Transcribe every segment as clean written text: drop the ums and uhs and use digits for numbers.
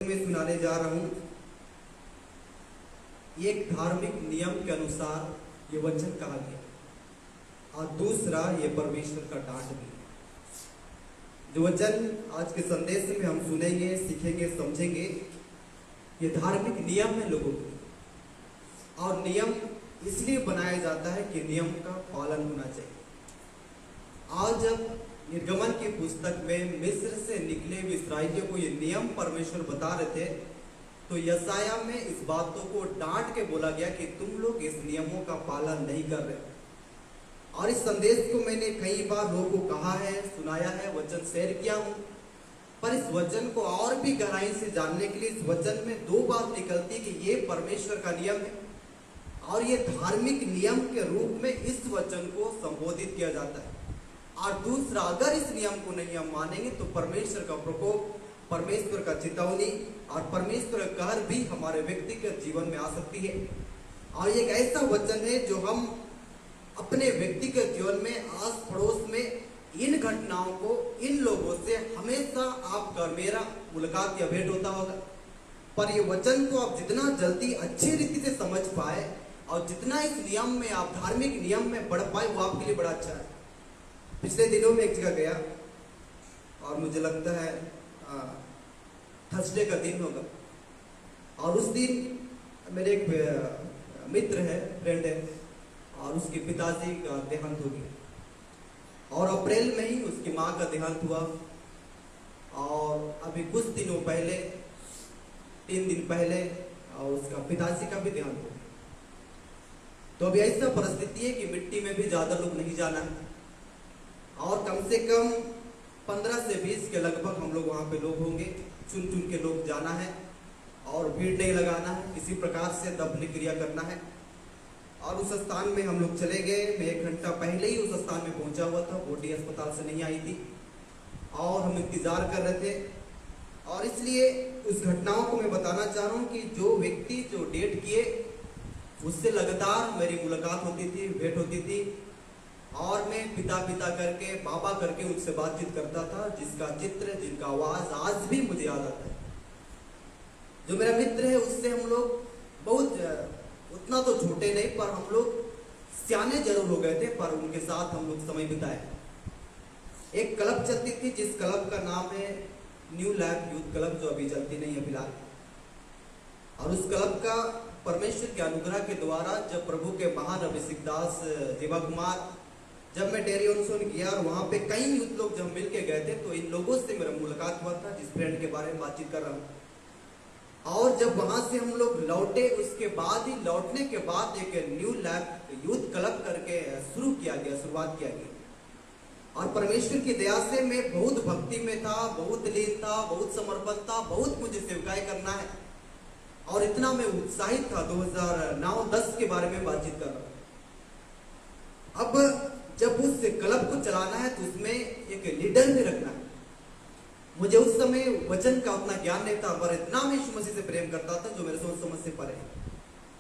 तुम्हें सुनाने जा रहा हूं, एक धार्मिक नियम के अनुसार ये वचन कहा गया और दूसरा ये परमेश्वर का डांट भी। जो वचन आज के संदेश में हम सुनेंगे, सीखेंगे, समझेंगे, ये धार्मिक नियम है लोगों के, और नियम इसलिए बनाया जाता है कि नियम का पालन होना चाहिए। आज जब निर्गमन की पुस्तक में मिस्र से निकले हुए इस्राएलियों को ये नियम परमेश्वर बता रहे थे, तो यशाया में इस बातों को डांट के बोला गया कि तुम लोग इस नियमों का पालन नहीं कर रहे। और इस संदेश को मैंने कई बार लोगों को कहा है, सुनाया है, वचन शेयर किया हूं, पर इस वचन को और भी गहराई से जानने के लिए इस वचन में दो बात निकलती है कि ये परमेश्वर का नियम है और ये धार्मिक नियम के रूप में इस वचन को संबोधित किया जाता है। और दूसरा, अगर इस नियम को नहीं हम मानेंगे तो परमेश्वर का प्रकोप, परमेश्वर का चेतावनी और परमेश्वर का कहर भी हमारे व्यक्तिगत जीवन में आ सकती है। और एक ऐसा वचन है जो हम अपने व्यक्तिगत जीवन में, आस पड़ोस में इन घटनाओं को, इन लोगों से हमेशा आपका और मेरा मुलाकात या भेंट होता होगा। पर ये वचन को आप जितना जल्दी अच्छी रीति से समझ पाए और जितना इस नियम में आप धार्मिक नियम में बढ़ पाए, वो आपके लिए बड़ा अच्छा है। पिछले दिनों में एक जगह गया और मुझे लगता है थर्सडे का दिन होगा, और उस दिन मेरे एक मित्र है, फ्रेंड है, और उसके पिताजी का देहांत हो गया और अप्रैल में ही उसकी माँ का देहांत हुआ। और अभी कुछ दिनों पहले, 3 दिन पहले, उसका पिताजी का भी देहांत हो गया। तो अभी ऐसा परिस्थिति है कि मिट्टी में भी ज्यादा लोग नहीं जाना है, और कम से कम 15 से 20 के लगभग हम लोग वहां पे लोग होंगे। चुन चुन के लोग जाना है और भीड़ नहीं लगाना है, किसी प्रकार से दफन क्रिया करना है। और उस स्थान में हम लोग चले गए। मैं 1 घंटा पहले ही उस स्थान में पहुंचा हुआ था, बोटी अस्पताल से नहीं आई थी और हम इंतजार कर रहे थे। और इसलिए उस घटनाओं को मैं बताना चाह रहा हूँ कि जो व्यक्ति जो डेट किए उससे लगातार मेरी मुलाकात होती थी, भेंट होती थी, और मैं पिता पिता करके, बाबा करके उनसे बातचीत करता था, जिसका चित्र, जिनका आवाज आज भी मुझे याद आता है। जो मेरा मित्र है उससे हम लोग बहुत, उतना तो छोटे नहीं, पर हम लोग सियाने जरूर हो गए थे, पर उनके साथ हम लोग समय बिताए। एक क्लब चलती थी जिस क्लब का नाम है न्यू लाइफ यूथ क्लब, जो अभी चलती नहीं है फिलहाल। और उस क्लब का परमेश्वर के अनुग्रह के द्वारा जब प्रभु के महान अभिषेक दास देवा कुमार, जब मैं डेरी ऑनसोन गया और वहां पे कई यूथ लोग जब मिल के गए थे, तो इन लोगों से मेरा मुलाकात हुआ था, जिस फ्रेंड के बारे में बातचीत कर रहा हूँ। और जब वहां से हम लोग लौटे, उसके बाद ही, लौटने के बाद एक न्यू लाइफ यूथ क्लब करके शुरू किया गया, शुरुआत किया गया। और परमेश्वर की दया से मैं बहुत भक्ति में था, बहुत लीन था, बहुत समर्पण था, बहुत मुझे सेवकाई करना है, और इतना मैं उत्साहित था। 2009-10 के बारे में बातचीत कर रहा हूं। अब जब उस क्लब को चलाना है तो उसमें एक लीडर भी रखना है। मुझे उस समय वचन का उतना ज्ञान नहीं था, पर इतना मैं यीशु मसीह से प्रेम करता था जो मेरे सोच समझ से परे।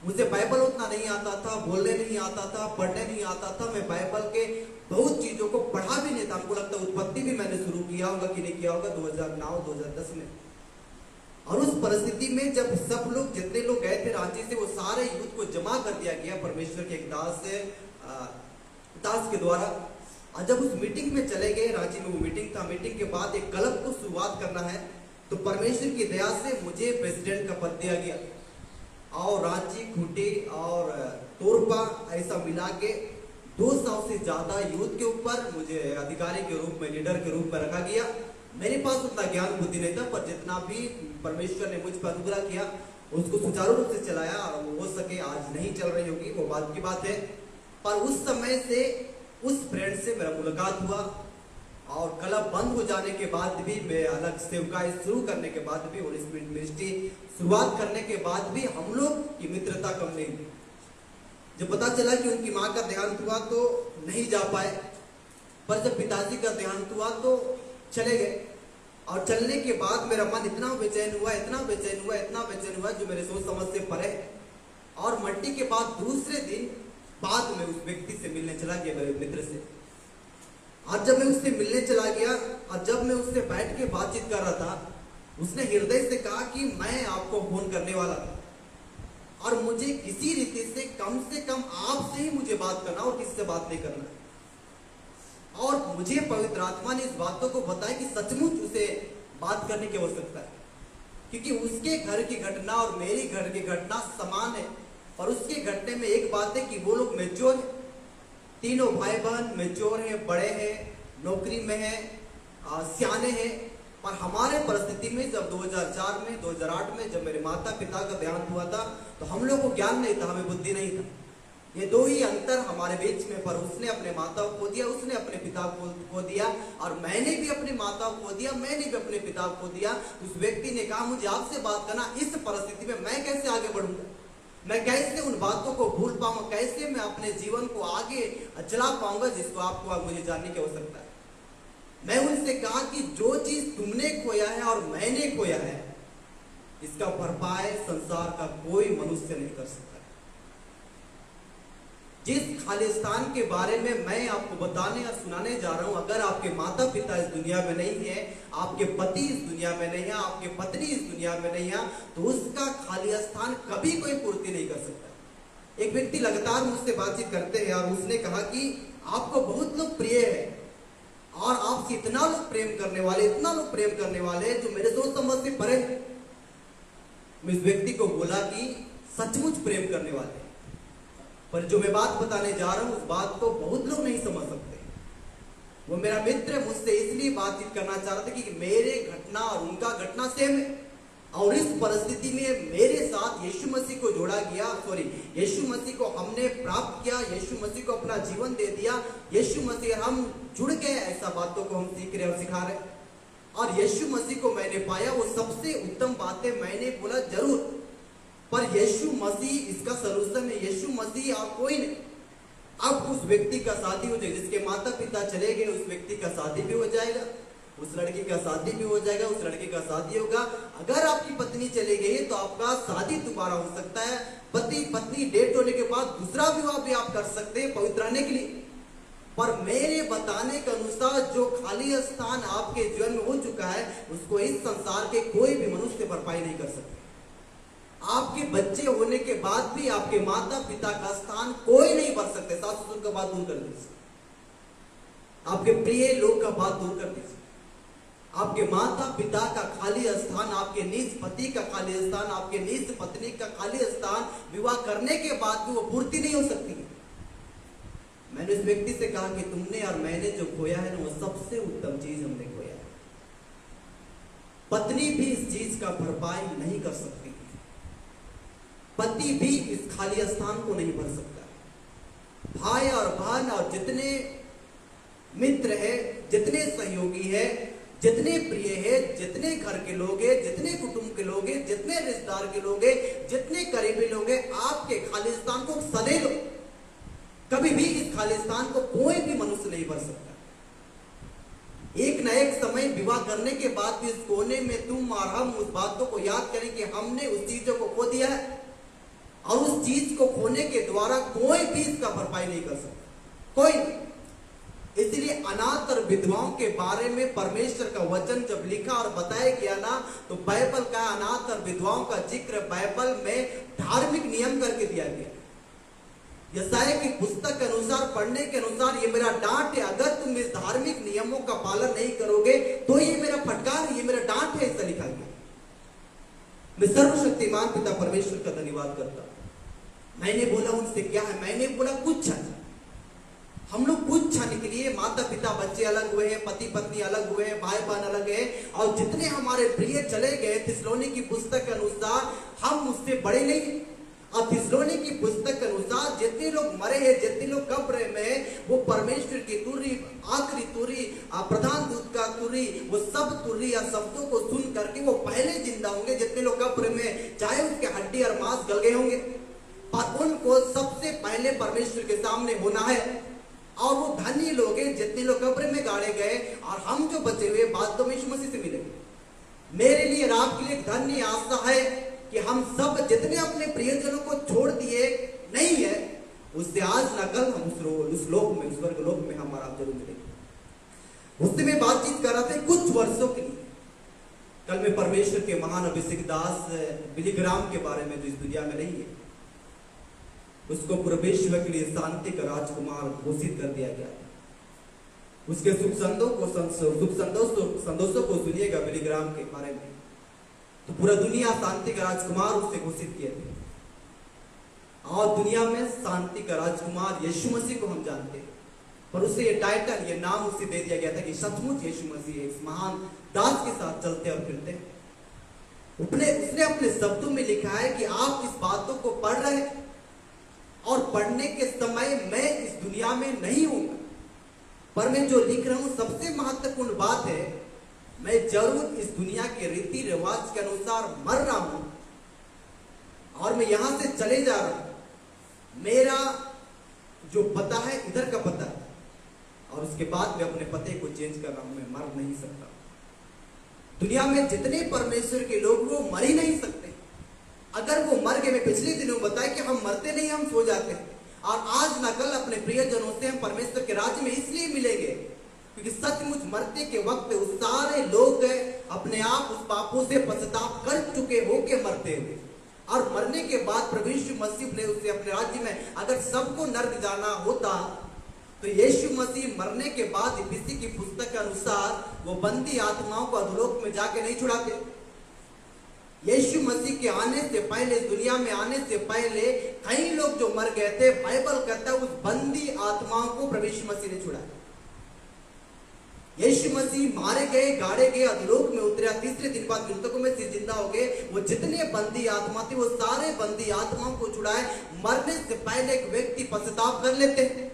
मुझे बाइबल उतना नहीं आता था, बोलने नहीं आता था, पढ़ने नहीं आता था। मैं बाइबल के बहुत चीजों को पढ़ा भी नहीं था। हमको लगता उत्पत्ति भी मैंने शुरू किया होगा कि नहीं किया होगा 2009-2010 में। और उस परिस्थिति में जब सब लोग, जितने लोग गए थे रांची से, वो सारे यूथ को जमा कर दिया गया परमेश्वर के एक दास के द्वारा। और जब उस मीटिंग में चले गए, रांची में वो मीटिंग था, मीटिंग के बाद एक क्लब को शुरुआत करना है, तो परमेश्वर की दया से मुझे प्रेसिडेंट का पद दिया गया। और रांची, खूंटी और तोरपा ऐसा मिला के 200 से ज्यादा यूथ के ऊपर मुझे अधिकारी के रूप में, लीडर के रूप में रखा गया। मेरे पास उतना ज्ञान बुद्धि नहीं था, पर जितना भी परमेश्वर ने मुझ पर अनुग्रह किया उसको सुचारू रूप से चलाया। और हो सके आज नहीं चल रही होगी, वो बात की बात है, पर उस समय से उस फ्रेंड से मेरा मुलाकात हुआ। और क्लब बंद हो जाने के बाद भी, मैं अलग सेवकाई शुरू करने के बाद भी, और इस मिनिस्ट्री शुरुआत करने के बाद भी हम लोग की मित्रता कम नहीं हुई। जब पता चला कि उनकी माँ का देहांत हुआ तो नहीं जा पाए, पर जब पिताजी का देहांत हुआ तो चले गए। और चलने के बाद मेरा मन इतना बेचैन हुआ, इतना बेचैन हुआ, इतना बेचैन हुआ, जो मेरे सोच समझ से परे। और मट्टी के बाद दूसरे दिन बाद में उस व्यक्ति से मिलने चला गया, मेरे मित्र से। आज जब मैं उससे मिलने चला गया और जब मैं उससे बैठ के बातचीत कर रहा था, उसने हृदय से कहा कि मैं आपको फोन करने वाला था और मुझे किसी रीति से कम आपसे ही मुझे बात करना और किसी से बात नहीं करना। और मुझे पवित्र आत्मा ने इस बातों को बताया कि सचमुच उसे बात करने की आवश्यकता है, क्योंकि उसके घर की घटना और मेरी घर की घटना समान है। और उसके घटने में एक बात है कि वो लोग मैच्योर है, तीनों भाई बहन मैच्योर हैं, बड़े हैं, नौकरी में हैं, सियाने हैं। पर हमारे परिस्थिति में जब 2004 में 2008 में जब मेरे माता पिता का देहांत हुआ था तो हम लोग को ज्ञान नहीं था, हमें बुद्धि नहीं था। ये दो ही अंतर हमारे बीच में। पर उसने अपने माता को खो दिया, उसने अपने पिता को खो दिया, और मैंने भी अपने माता को खो दिया, मैंने भी अपने पिता को खो दिया। उस व्यक्ति ने कहा मुझे आपसे बात करना, इस परिस्थिति में मैं कैसे आगे बढ़ूंगा, मैं कैसे उन बातों को भूल पाऊंगा, कैसे मैं अपने जीवन को आगे चला पाऊंगा जिसको आपको मुझे जानने की आवश्यकता है। मैं उनसे कहा कि जो चीज तुमने खोया है और मैंने खोया है, इसका भरपाई संसार का कोई मनुष्य नहीं कर सकता। जिस खालिस्तान के बारे में मैं आपको बताने और सुनाने जा रहा हूं, अगर आपके माता पिता इस दुनिया में नहीं है, आपके पति इस दुनिया में नहीं है, आपके पत्नी इस दुनिया में नहीं है, तो उसका खालिस्तान कभी कोई पूर्ति नहीं कर सकता। एक व्यक्ति लगातार मुझसे बातचीत करते हैं और उसने कहा कि आपको बहुत लोग प्रिय है और आपसे इतना लोग प्रेम करने वाले, इतना लोग प्रेम करने वाले जो मेरे सोच समझ से परे। मैं इस व्यक्ति को बोला कि सचमुच प्रेम करने वाले, पर जो मैं बात बताने जा रहा हूं उस बात को बहुत लोग नहीं समझ सकते। वो मेरा मित्र मुझसे इसलिए बातचीत करना चाह रहा था कि मेरे घटना और उनका घटना सेम है, और इस परिस्थिति में मेरे साथ यीशु मसीह को जोड़ा गया, यीशु मसीह को हमने प्राप्त किया, यीशु मसीह को अपना जीवन दे दिया, यीशु मसीह हम जुड़ गए। ऐसा बातों को हम सीख रहे और सिखा रहे, और यीशु मसीह को मैंने पाया, वो सबसे उत्तम बात है। मैंने बोला जरूर, पर यीशु मसीह इसका सलूशन है, यीशु मसीह और कोई नहीं। अब उस व्यक्ति का शादी हो जाएगा, जिसके माता पिता चले गए उस व्यक्ति का शादी भी हो जाएगा, उस लड़की का शादी भी हो जाएगा, उस लड़के का शादी होगा। अगर आपकी पत्नी चली गई है तो आपका शादी दोबारा हो सकता है, पति पत्नी डेट होने के बाद दूसरा विवाह भी आप कर सकते हैं पवित्र रहने के लिए। पर मेरे बताने के अनुसार जो खाली स्थान आपके जीवन में हो चुका है, उसको इस संसार के कोई भी मनुष्य भरपाई नहीं कर सकते। आपके बच्चे होने के बाद भी आपके माता पिता का स्थान कोई नहीं भर सकते। सास ससुर का बात दूर कर दीजिए, आपके प्रिय लोग का बात दूर कर दीजिए, आपके माता पिता का खाली स्थान, आपके निज पति का खाली स्थान, आपके निज पत्नी का खाली स्थान विवाह करने के बाद भी वो पूर्ति नहीं हो सकती है। मैंने उस व्यक्ति से कहा कि तुमने और मैंने जो खोया है ना, वो सबसे उत्तम चीज हमने खोया है। पत्नी भी इस चीज का भरपाई नहीं कर सकती, पति भी इस खाली स्थान को नहीं भर सकता। भाई और बहन और जितने मित्र है, जितने सहयोगी है, जितने प्रिय है, जितने घर के लोग हैं, जितने कुटुंब के लोग हैं, जितने रिश्तेदार के लोग हैं, जितने करीबी लोग हैं, आपके खालिस्तान को सदैव कभी भी इस खालिस्तान को कोई भी मनुष्य नहीं भर सकता। एक न एक समय विवाह करने के बाद भी इस कोने में तुम और हम उस बातों को याद करें कि हमने उस चीजों को खो दिया है, और उस चीज को खोने के द्वारा कोई भी इसका भरपाई नहीं कर सकता, कोई नहीं। इसलिए अनाथ और विधवाओं के बारे में परमेश्वर का वचन जब लिखा और बताया गया ना, तो बाइबल का अनाथ और विधवाओं का जिक्र बाइबल में धार्मिक नियम करके दिया गया। यशायाह की पुस्तक के अनुसार, पढ़ने के अनुसार, ये मेरा डांट है, अगर तुम इस धार्मिक नियमों का पालन नहीं करोगे तो ये मेरा फटकार है, ये मेरा डांट है, ऐसा लिखा गया। मैं सर्वशक्तिमान पिता परमेश्वर का धन्यवाद करता। मैंने बोला उनसे क्या है, मैंने बोला कुछ है। हम लोग कुछ क्षण के लिए, माता पिता बच्चे अलग हुए हैं, पति पत्नी अलग हुए हैं, भाई बहन अलग है, और जितने हमारे प्रिय चले गए, थिस्सलुनीकी की पुस्तक के अनुसार हम उससे बड़े नहीं। और थिस्सलुनीकी की पुस्तक के अनुसार जितने लोग मरे हैं, जितने लोग कब्र में, वो परमेश्वर की तुरही, आखिरी तुरही, प्रधान दूत का तुरही, वो सब तुरही या शब्दों को सुन करके वो पहले जिंदा होंगे। जितने लोग कब्र में, चाहे उसके हड्डी और मांस गल गए होंगे, पर उनको सबसे पहले परमेश्वर के सामने होना है। और वो धन्य लोग हैं जितने लोग कब्र में गाड़े गए, और हम जो बचे हुए बाद में यीशु मसीह से मिलेंगे। मेरे लिए और आपके लिए धन्य आशा है कि हम सब जितने अपने प्रियजनों को छोड़ दिए नहीं है, उससे आज न कल हम उस लोक में, उस स्वर्ग लोक में हमारा जरूर मिलेंगे। उससे मैं बातचीत कर रहा था कुछ वर्षों के लिए कल मैं परमेश्वर के महान अभिषेक दास बिली ग्राम के बारे में जो इस दुनिया में नहीं है, उसको पूरे विश्व के लिए शांति का राजकुमार घोषित कर दिया गया। उसके सुख संतोषों को सुनिएगा बिली ग्राम के बारे में, तो पूरा दुनिया शांति का राजकुमार उससे घोषित किए थे। और दुनिया में शांति का राजकुमार यीशु मसीह को हम जानते हैं, पर उसे ये टाइटल, ये नाम उसे दे दिया गया था कि सचमुच यीशु मसीह इस महान दास के साथ चलते और फिरते। उसने अपने शब्दों में लिखा है कि आप इस बातों को पढ़ रहे हैं और पढ़ने के समय मैं इस दुनिया में नहीं हूंगा, पर मैं जो लिख रहा हूं सबसे महत्वपूर्ण बात है, मैं जरूर इस दुनिया के रीति रिवाज के अनुसार मर रहा हूं और मैं यहां से चले जा रहा हूं। मेरा जो पता है इधर का पता है, और उसके बाद मैं अपने पते को चेंज कर रहा हूं, मैं मर नहीं सकता। दुनिया में जितने परमेश्वर के लोग वो मर ही नहीं सकते। अगर वो मर गए, मैं पिछले दिनों बताया कि हम मरते नहीं, हम सो जाते हैं। और आज न कल अपने प्रियजनों से हम परमेश्वर के राज्य में इसलिए मिलेंगे क्योंकि सचमुच मरते के वक्त उस सारे लोग अपने आप उस पापों से पश्चाताप कर चुके हो के मरते हुए, और मरने के बाद प्रभु यीशु मसीह ने उसे अपने राज्य में, अगर सबको नरक जाना होता तो यीशु मसीह मरने के बाद इफिसी की पुस्तक के अनुसार वो बंदी आत्माओं को अधोलोक में जाके नहीं छुड़ाते। यीशु मसीह के आने से पहले, दुनिया में आने से पहले कई लोग जो मर गए थे, बाइबल कहता है उस बंदी आत्माओं को प्रभु यीशु मसीह ने छुड़ाया। यीशु मसीह मारे गए, गाड़े गए, अधोलोक में उतरा, तीसरे दिन बाद मृतकों में से जिंदा हो गए। वो जितने बंदी आत्मा थे वो सारे बंदी आत्माओं को छुड़ाए। मरने से पहले एक व्यक्ति पश्चाताप कर लेते हैं,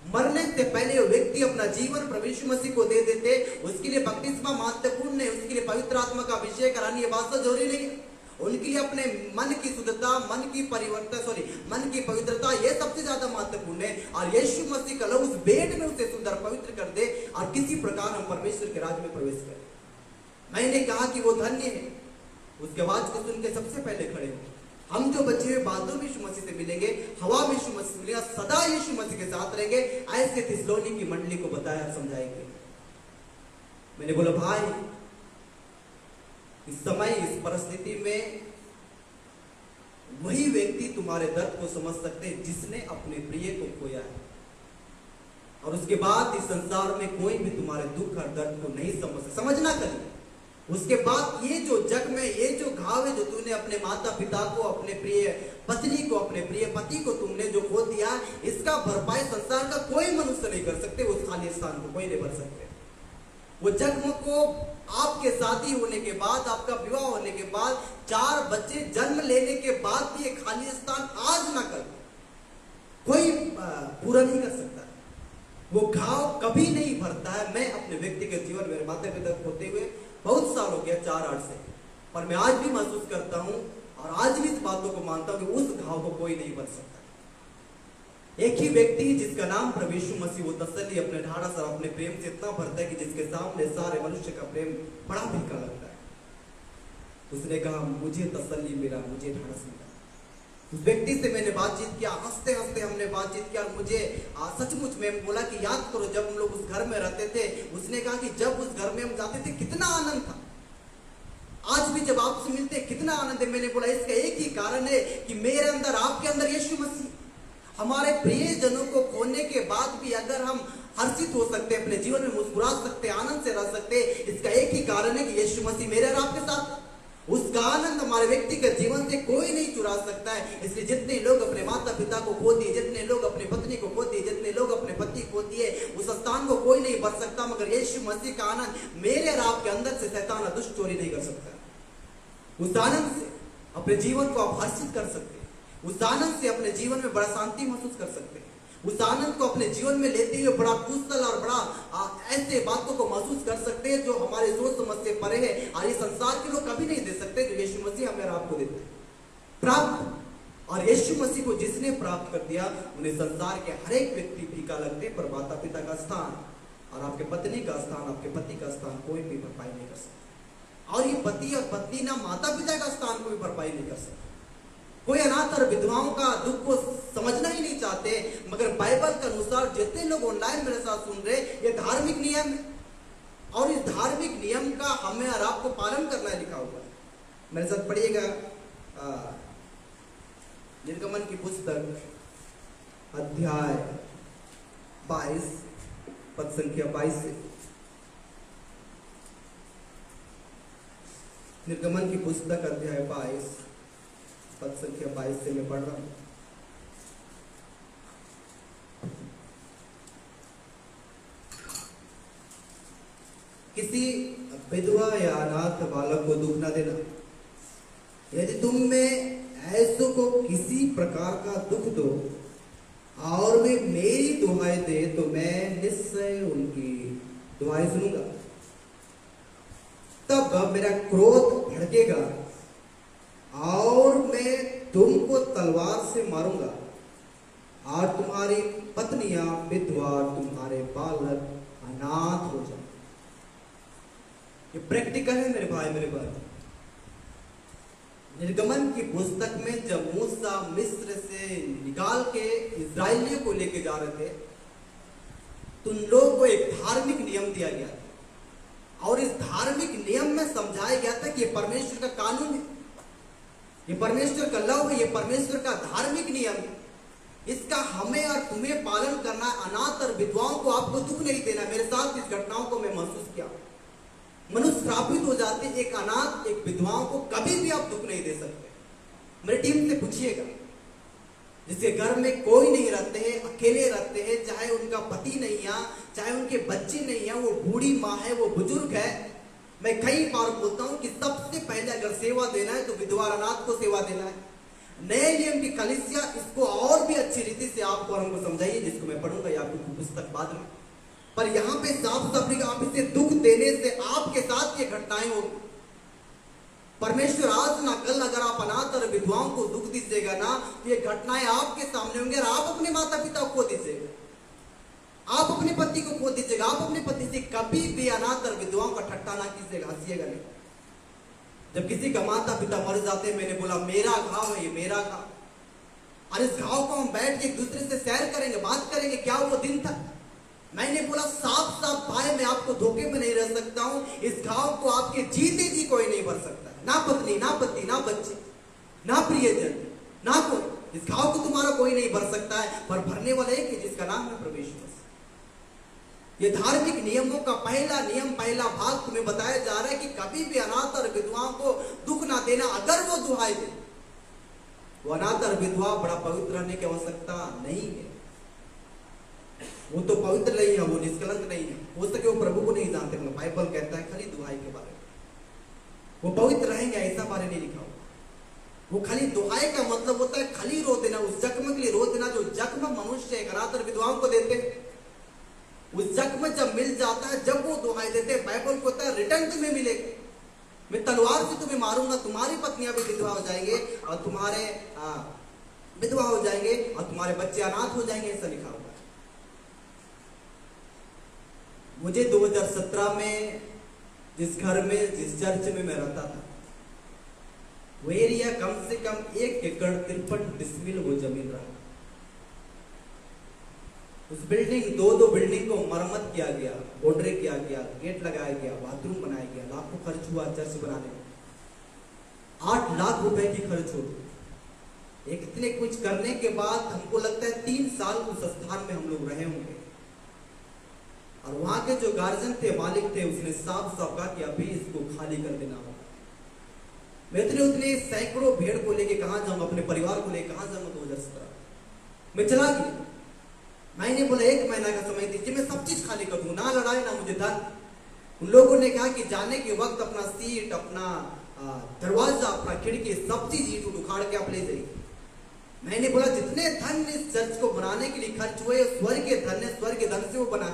मरने से पहले वो व्यक्ति अपना जीवन प्रभु यीशु मसीह को दे देते। उसके लिए बपतिस्मा महत्वपूर्ण है, उसके लिए पवित्र आत्मा का अभिषेक करानी ये बात तो जरूरी नहीं है। उनके लिए अपने मन की शुद्धता, मन की मन की पवित्रता ये सबसे ज्यादा महत्वपूर्ण है। और यीशु मसीह का लहू उस बेड में उसे सुंदर पवित्र कर दे और किसी प्रकार हम परमेश्वर के राज्य में प्रवेश करें। मैंने कहा कि वो धन्य है उसके आवाज को सुन के सबसे पहले खड़े हो। हम जो बचे हुए बादलों में यीशु मसीह से मिलेंगे, हवा में यीशु मसीह से मिलेगा, सदा यीशु मसीह के साथ रहेंगे, ऐसे थिस्सलुनीकि की मंडली को बताया और समझाएंगे। मैंने बोला भाई, इस समय इस परिस्थिति में वही व्यक्ति तुम्हारे दर्द को समझ सकते हैं जिसने अपने प्रिय को खोया है, और उसके बाद इस संसार में कोई भी तुम्हारे दुख और दर्द को नहीं समझ सकता। समझना करिए, उसके बाद ये जो जग में ये जो घाव है जो तूने अपने माता पिता को, अपने प्रिय पत्नी को, अपने प्रिय पति को तुमने जो खो दिया, इसका भरपाई संसार का कोई मनुष्य नहीं कर सकते। उस खाली स्थान को कोई नहीं भर सकते। वो जख्म को आपके शादी होने के बाद, आपका विवाह होने के बाद, 4 बच्चे जन्म लेने के बाद भी ये खाली स्थान आज ना कल कोई पूरा नहीं कर सकता। वो घाव कभी नहीं भरता है। मैं अपने व्यक्तिगत जीवन मेरे माता पिता होते हुए बहुत साल हो गया, 4-8 से, पर मैं आज भी महसूस करता हूं और आज भी इस बातों को मानता हूं कि उस घाव को कोई नहीं भर सकता। एक ही व्यक्ति जिसका नाम प्रभु यीशु मसीह, वो तसल्ली अपने ढाढ़स और अपने प्रेम से इतना भरता है कि जिसके सामने सारे मनुष्य का प्रेम बड़ा फीका लगता है। उसने कहा मुझे तसल्ली मिला, मुझे ढाढ़स मिला। उस व्यक्ति से मैंने बातचीत किया, हंसते हंसते हमने बातचीत किया, और मुझे सचमुच में बोला कि याद करो जब हम लोग उस घर में रहते थे। उसने कहा कि जब उस घर में हम जाते थे कितना आनंद था, आज भी जब आपसे मिलते कितना आनंद है। मैंने बोला इसका एक ही कारण है कि मेरे अंदर, आपके अंदर यीशु मसीह। हमारे प्रिय जनों को खोने के बाद भी अगर हम हर्षित हो सकते, अपने जीवन में मुस्कुरा सकते, आनंद से रह सकते, इसका एक ही कारण है कि यीशु मसीह मेरे और आपके साथ। उसका आनंद हमारे व्यक्तिगत जीवन से कोई नहीं चुरा सकता है। इसलिए जितने लोग अपने माता पिता को खो दिए, जितने लोग अपनी पत्नी को खो दिए, जितने लोग अपने पति खो दिए, उस स्थान को कोई नहीं भर सकता। मगर यीशु मसीह का आनंद मेरे और आपके अंदर से शैतान दुष्ट चोरी नहीं कर सकता। उस आनंद से अपने जीवन को आप हर्षित कर सकते हैं। उस आनंद से अपने जीवन में बड़ा शांति महसूस कर सकते हैं। उस आनंद को अपने जीवन में लेते हुए बड़ा कुशल और बड़ा ऐसे बातों को महसूस कर सकते हैं जो हमारे सोच समझ से परे है, और ये संसार के लोग कभी नहीं दे सकते जो यीशु मसीह हमें आपको देते हैं प्राप्त। और यीशु मसीह को जिसने प्राप्त कर दिया उन्हें संसार के हर एक व्यक्ति फीका लगते, पर माता पिता का स्थान और आपके पत्नी का स्थान, आपके पति का स्थान कोई भी भरपाई नहीं कर सकता। और ये पति और पत्नी ना माता पिता का स्थान को भी भरपाई नहीं कर सकता। कोई अनाथ और विधवाओं का दुख को समझना ही नहीं चाहते। मगर बाइबल के अनुसार जितने लोग ऑनलाइन मेरे साथ सुन रहे, ये धार्मिक नियम है। और इस धार्मिक नियम का हमें और आपको पालन करना है, लिखा हुआ है। मेरे साथ पढ़िएगा निर्गमन की पुस्तक अध्याय 22 पद संख्या 22 से। निर्गमन की पुस्तक अध्याय 22 पद संख्या 22 से मैं पढ़ रहा हूं। किसी विधवा या अनाथ बालक को दुख न देना। यदि तुम में ऐसों को किसी प्रकार का दुख दो और वे मेरी दुहाई दे, तो मैं निश्चय उनकी दुहाई सुनूंगा। तब मेरा क्रोध भड़केगा और मैं तुमको तलवार से मारूंगा और तुम्हारी पत्नियां विधवा, तुम्हारे बालक अनाथ हो जाए। ये प्रैक्टिकल है मेरे भाई मेरे बहन। निर्गमन की पुस्तक में जब मूसा मिस्र से निकाल के इस्राएलियों को लेके जा रहे थे, तो उन लोगों को एक धार्मिक नियम दिया गया था और इस धार्मिक नियम में समझाया गया था कि ये परमेश्वर का कानून है, ये परमेश्वर का लव है, ये परमेश्वर का धार्मिक नियम है। इसका हमें और तुम्हें पालन करना है। अनाथ और विधवाओं को आपको दुख नहीं देना। मेरे साथ इस घटनाओं को मैं महसूस किया। मनुष्य श्रापित हो जाते। एक अनाथ एक विधवाओं को कभी भी आप दुख नहीं दे सकते। मेरी टीम से पूछिएगा, जिसके घर में कोई नहीं रहते हैं, अकेले रहते हैं, चाहे उनका पति नहीं है, चाहे उनके बच्चे नहीं है, वो बूढ़ी माँ है, वो बुजुर्ग है। मैं कई बार बोलता हूं कि सबसे पहले अगर सेवा देना है तो विधवा अनाथ को सेवा देना है। नए नियम की कलीसिया इसको और भी अच्छी रीति से आपको और हमको समझाइए, जिसको मैं पढ़ूंगा या आपकी पुस्तक बाद में। पर यहाँ पे साफ साफ लिखा, आप इसे दुख देने से आपके साथ ये घटनाएं होगी। परमेश्वर आज ना कल अगर आप अनाथ और विधवाओं को दुख दीजिएगा ना, तो ये घटनाएं आपके सामने होंगे और आप अपने माता पिता को खो दीजिएगा, आप अपने पति को खो दीजिएगा। आप अपने पति से कभी भी अनाथ और विधवाओं का ठट्टा ना कीजिएगा, हंसिएगा नहीं। जब किसी का माता पिता मर जाते हैं, मैंने बोला मेरा घाव है, ये मेरा घाव, और इस घाव को हम बैठ के एक दूसरे से शेयर करेंगे, बात करेंगे, क्या वो दिन था। मैंने बोला साफ साफ भाई, मैं आपको धोखे में नहीं रह सकता हूं। इस घाव को आपके जीते जी कोई नहीं भर सकता है, ना पत्नी, ना पति, ना बच्चे, ना प्रियजन, ना कोई। इस घाव को तुम्हारा कोई नहीं भर सकता है, पर भरने वाला एक है जिसका नाम है प्रभु यीशु। ये धार्मिक नियमों का पहला नियम, पहला भाग तुम्हें बताया जा रहा है कि कभी भी अनाथ और विधवाओं को दुख ना देना। अगर वो दुहाई दे, वो अनाथ और विधवा बड़ा पवित्र रहने की आवश्यकता नहीं है। वो तो पवित्र नहीं है, वो निष्कलंक नहीं है, हो सके वो प्रभु को नहीं जानते। मतलब बाइबल कहता है खाली दुहाई के बारे में वो पवित्र रहेंगे, ऐसा बारे नहीं लिखा हुआ। वो खाली दुहाई का मतलब होता है खाली रो देना, उस जख्म के लिए रो देना जो जख्म मनुष्य अनाथ और विधवाओं को देते हैं। उस जख्म जब मिल जाता है, जब वो दुहाई देते हैं, बाइबल को होता है रिटर्न तुम्हें मिलेगा। मैं तलवार से तुम्हें मारूंगा, तुम्हारी पत्नियां भी विधवा हो जाएंगे और तुम्हारे विधवा हो जाएंगे और तुम्हारे बच्चे अनाथ हो जाएंगे, ऐसा लिखा हुआ है। मुझे 2017 में जिस घर में, जिस चर्च में मैं रहता था, वो एरिया कम से कम 1 एकड़ 53 डिसमिल वो जमीन रहा। उस बिल्डिंग, दो बिल्डिंग को मरम्मत किया गया, बाउंड्री किया गया, गेट लगाया गया, बाथरूम बनाया गया, लाखों खर्च हुआ चर्च बनाने में। 8 लाख रुपए की खर्च होगी। इतने कुछ करने के बाद हमको लगता है 3 साल उस स्थान में हम लोग रहे होंगे। और वहां के जो गार्जियन थे, मालिक थे, उसने साफ साफ कहा कि अभी इसको खाली कर देना होगा। मैं उतने सैकड़ों भेड़ को लेके कहां जाऊंगा, अपने परिवार को लेके कहां जाऊंगा। 2017 मैं चला गया। मैंने बोला 1 महीना का समय दीजिए, मैं सब चीज खाली कर दूं, ना लड़ाई ना मुझे धन। उन लोगों ने कहा कि जाने के वक्त अपना सीट, अपना दरवाजा, अपना खिड़की, सब चीज ईंट उखाड़ के आप ले जाइए। मैंने बोला जितने धन इस चर्च को बनाने के लिए खर्च हुए, स्वर्ग के धन है, स्वर्ग के धन से वो बना।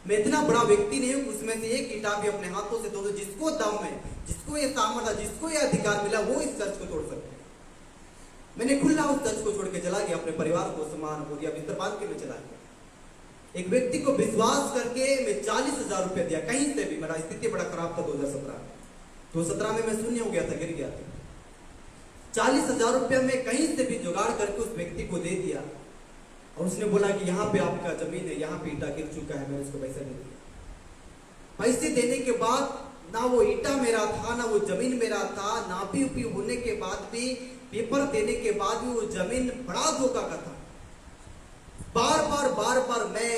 मैं इतना बड़ा व्यक्ति नहीं हूं, उसमें से एक ईंटा भी अपने हाथों से तोड़, जिसको दम है, जिसको ये सामर्थ्य, जिसको ये अधिकार मिला, वो इस चर्च को तोड़ सकते हैं। मैंने खुला उस चर्च को छोड़ के चला गया, अपने परिवार को, सामान को दिया, बिस्तर बांध के मैं चला गया। एक व्यक्ति को विश्वास करके मैं 40,000 रुपया दिया, कहीं से भी। मेरा स्थिति बड़ा खराब था 2017 में मैं शून्य हो गया था, गिर गया था। 40,000 रुपया मैं कहीं से भी जुगाड़ करके उस व्यक्ति को दे दिया और उसने बोला कि यहाँ पे आपका जमीन है, यहाँ पे ईंटा गिर चुका है, मैंने उसको पैसा दे दिया। पैसे देने के बाद ना वो ईटा मेरा था, ना वो जमीन मेरा था, नापी उपी होने के बाद भी, पेपर देने के बाद भी वो जमीन बड़ा धोखा का था। बार बार मैं,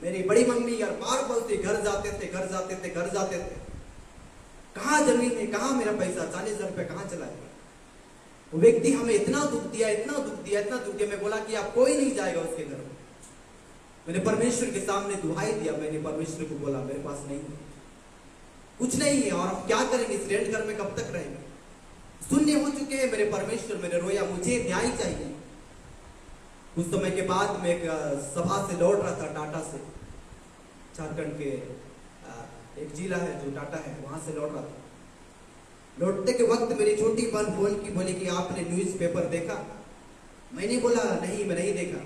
मेरी बड़ी मम्मी यार बार बार से घर जाते थे। कहाँ जमीन है, कहाँ मेरा पैसा, 40,000 रुपये कहाँ चला गया। वो व्यक्ति हमें इतना दुख दिया। मैं बोला कि आप कोई नहीं जाएगा उसके घर में। मैंने परमेश्वर के सामने दुहाई दिया। मैंने परमेश्वर को बोला मेरे पास नहीं है, कुछ नहीं है, और हम क्या करेंगे, इस रेंट घर में कब तक रहेंगे। शून्य हो चुके हैं मेरे परमेश्वर। मैंने रोया, मुझे न्याय चाहिए। कुछ समय के बाद मैं एक सभा से लौट रहा था, टाटा से, झारखंड के एक जिला है जो टाटा है, वहां से लौट रहा था। लौटते के वक्त मेरी छोटी बहन फोन की, बोली कि आपने न्यूज़पेपर देखा। मैंने बोला नहीं, मैं नहीं देखा।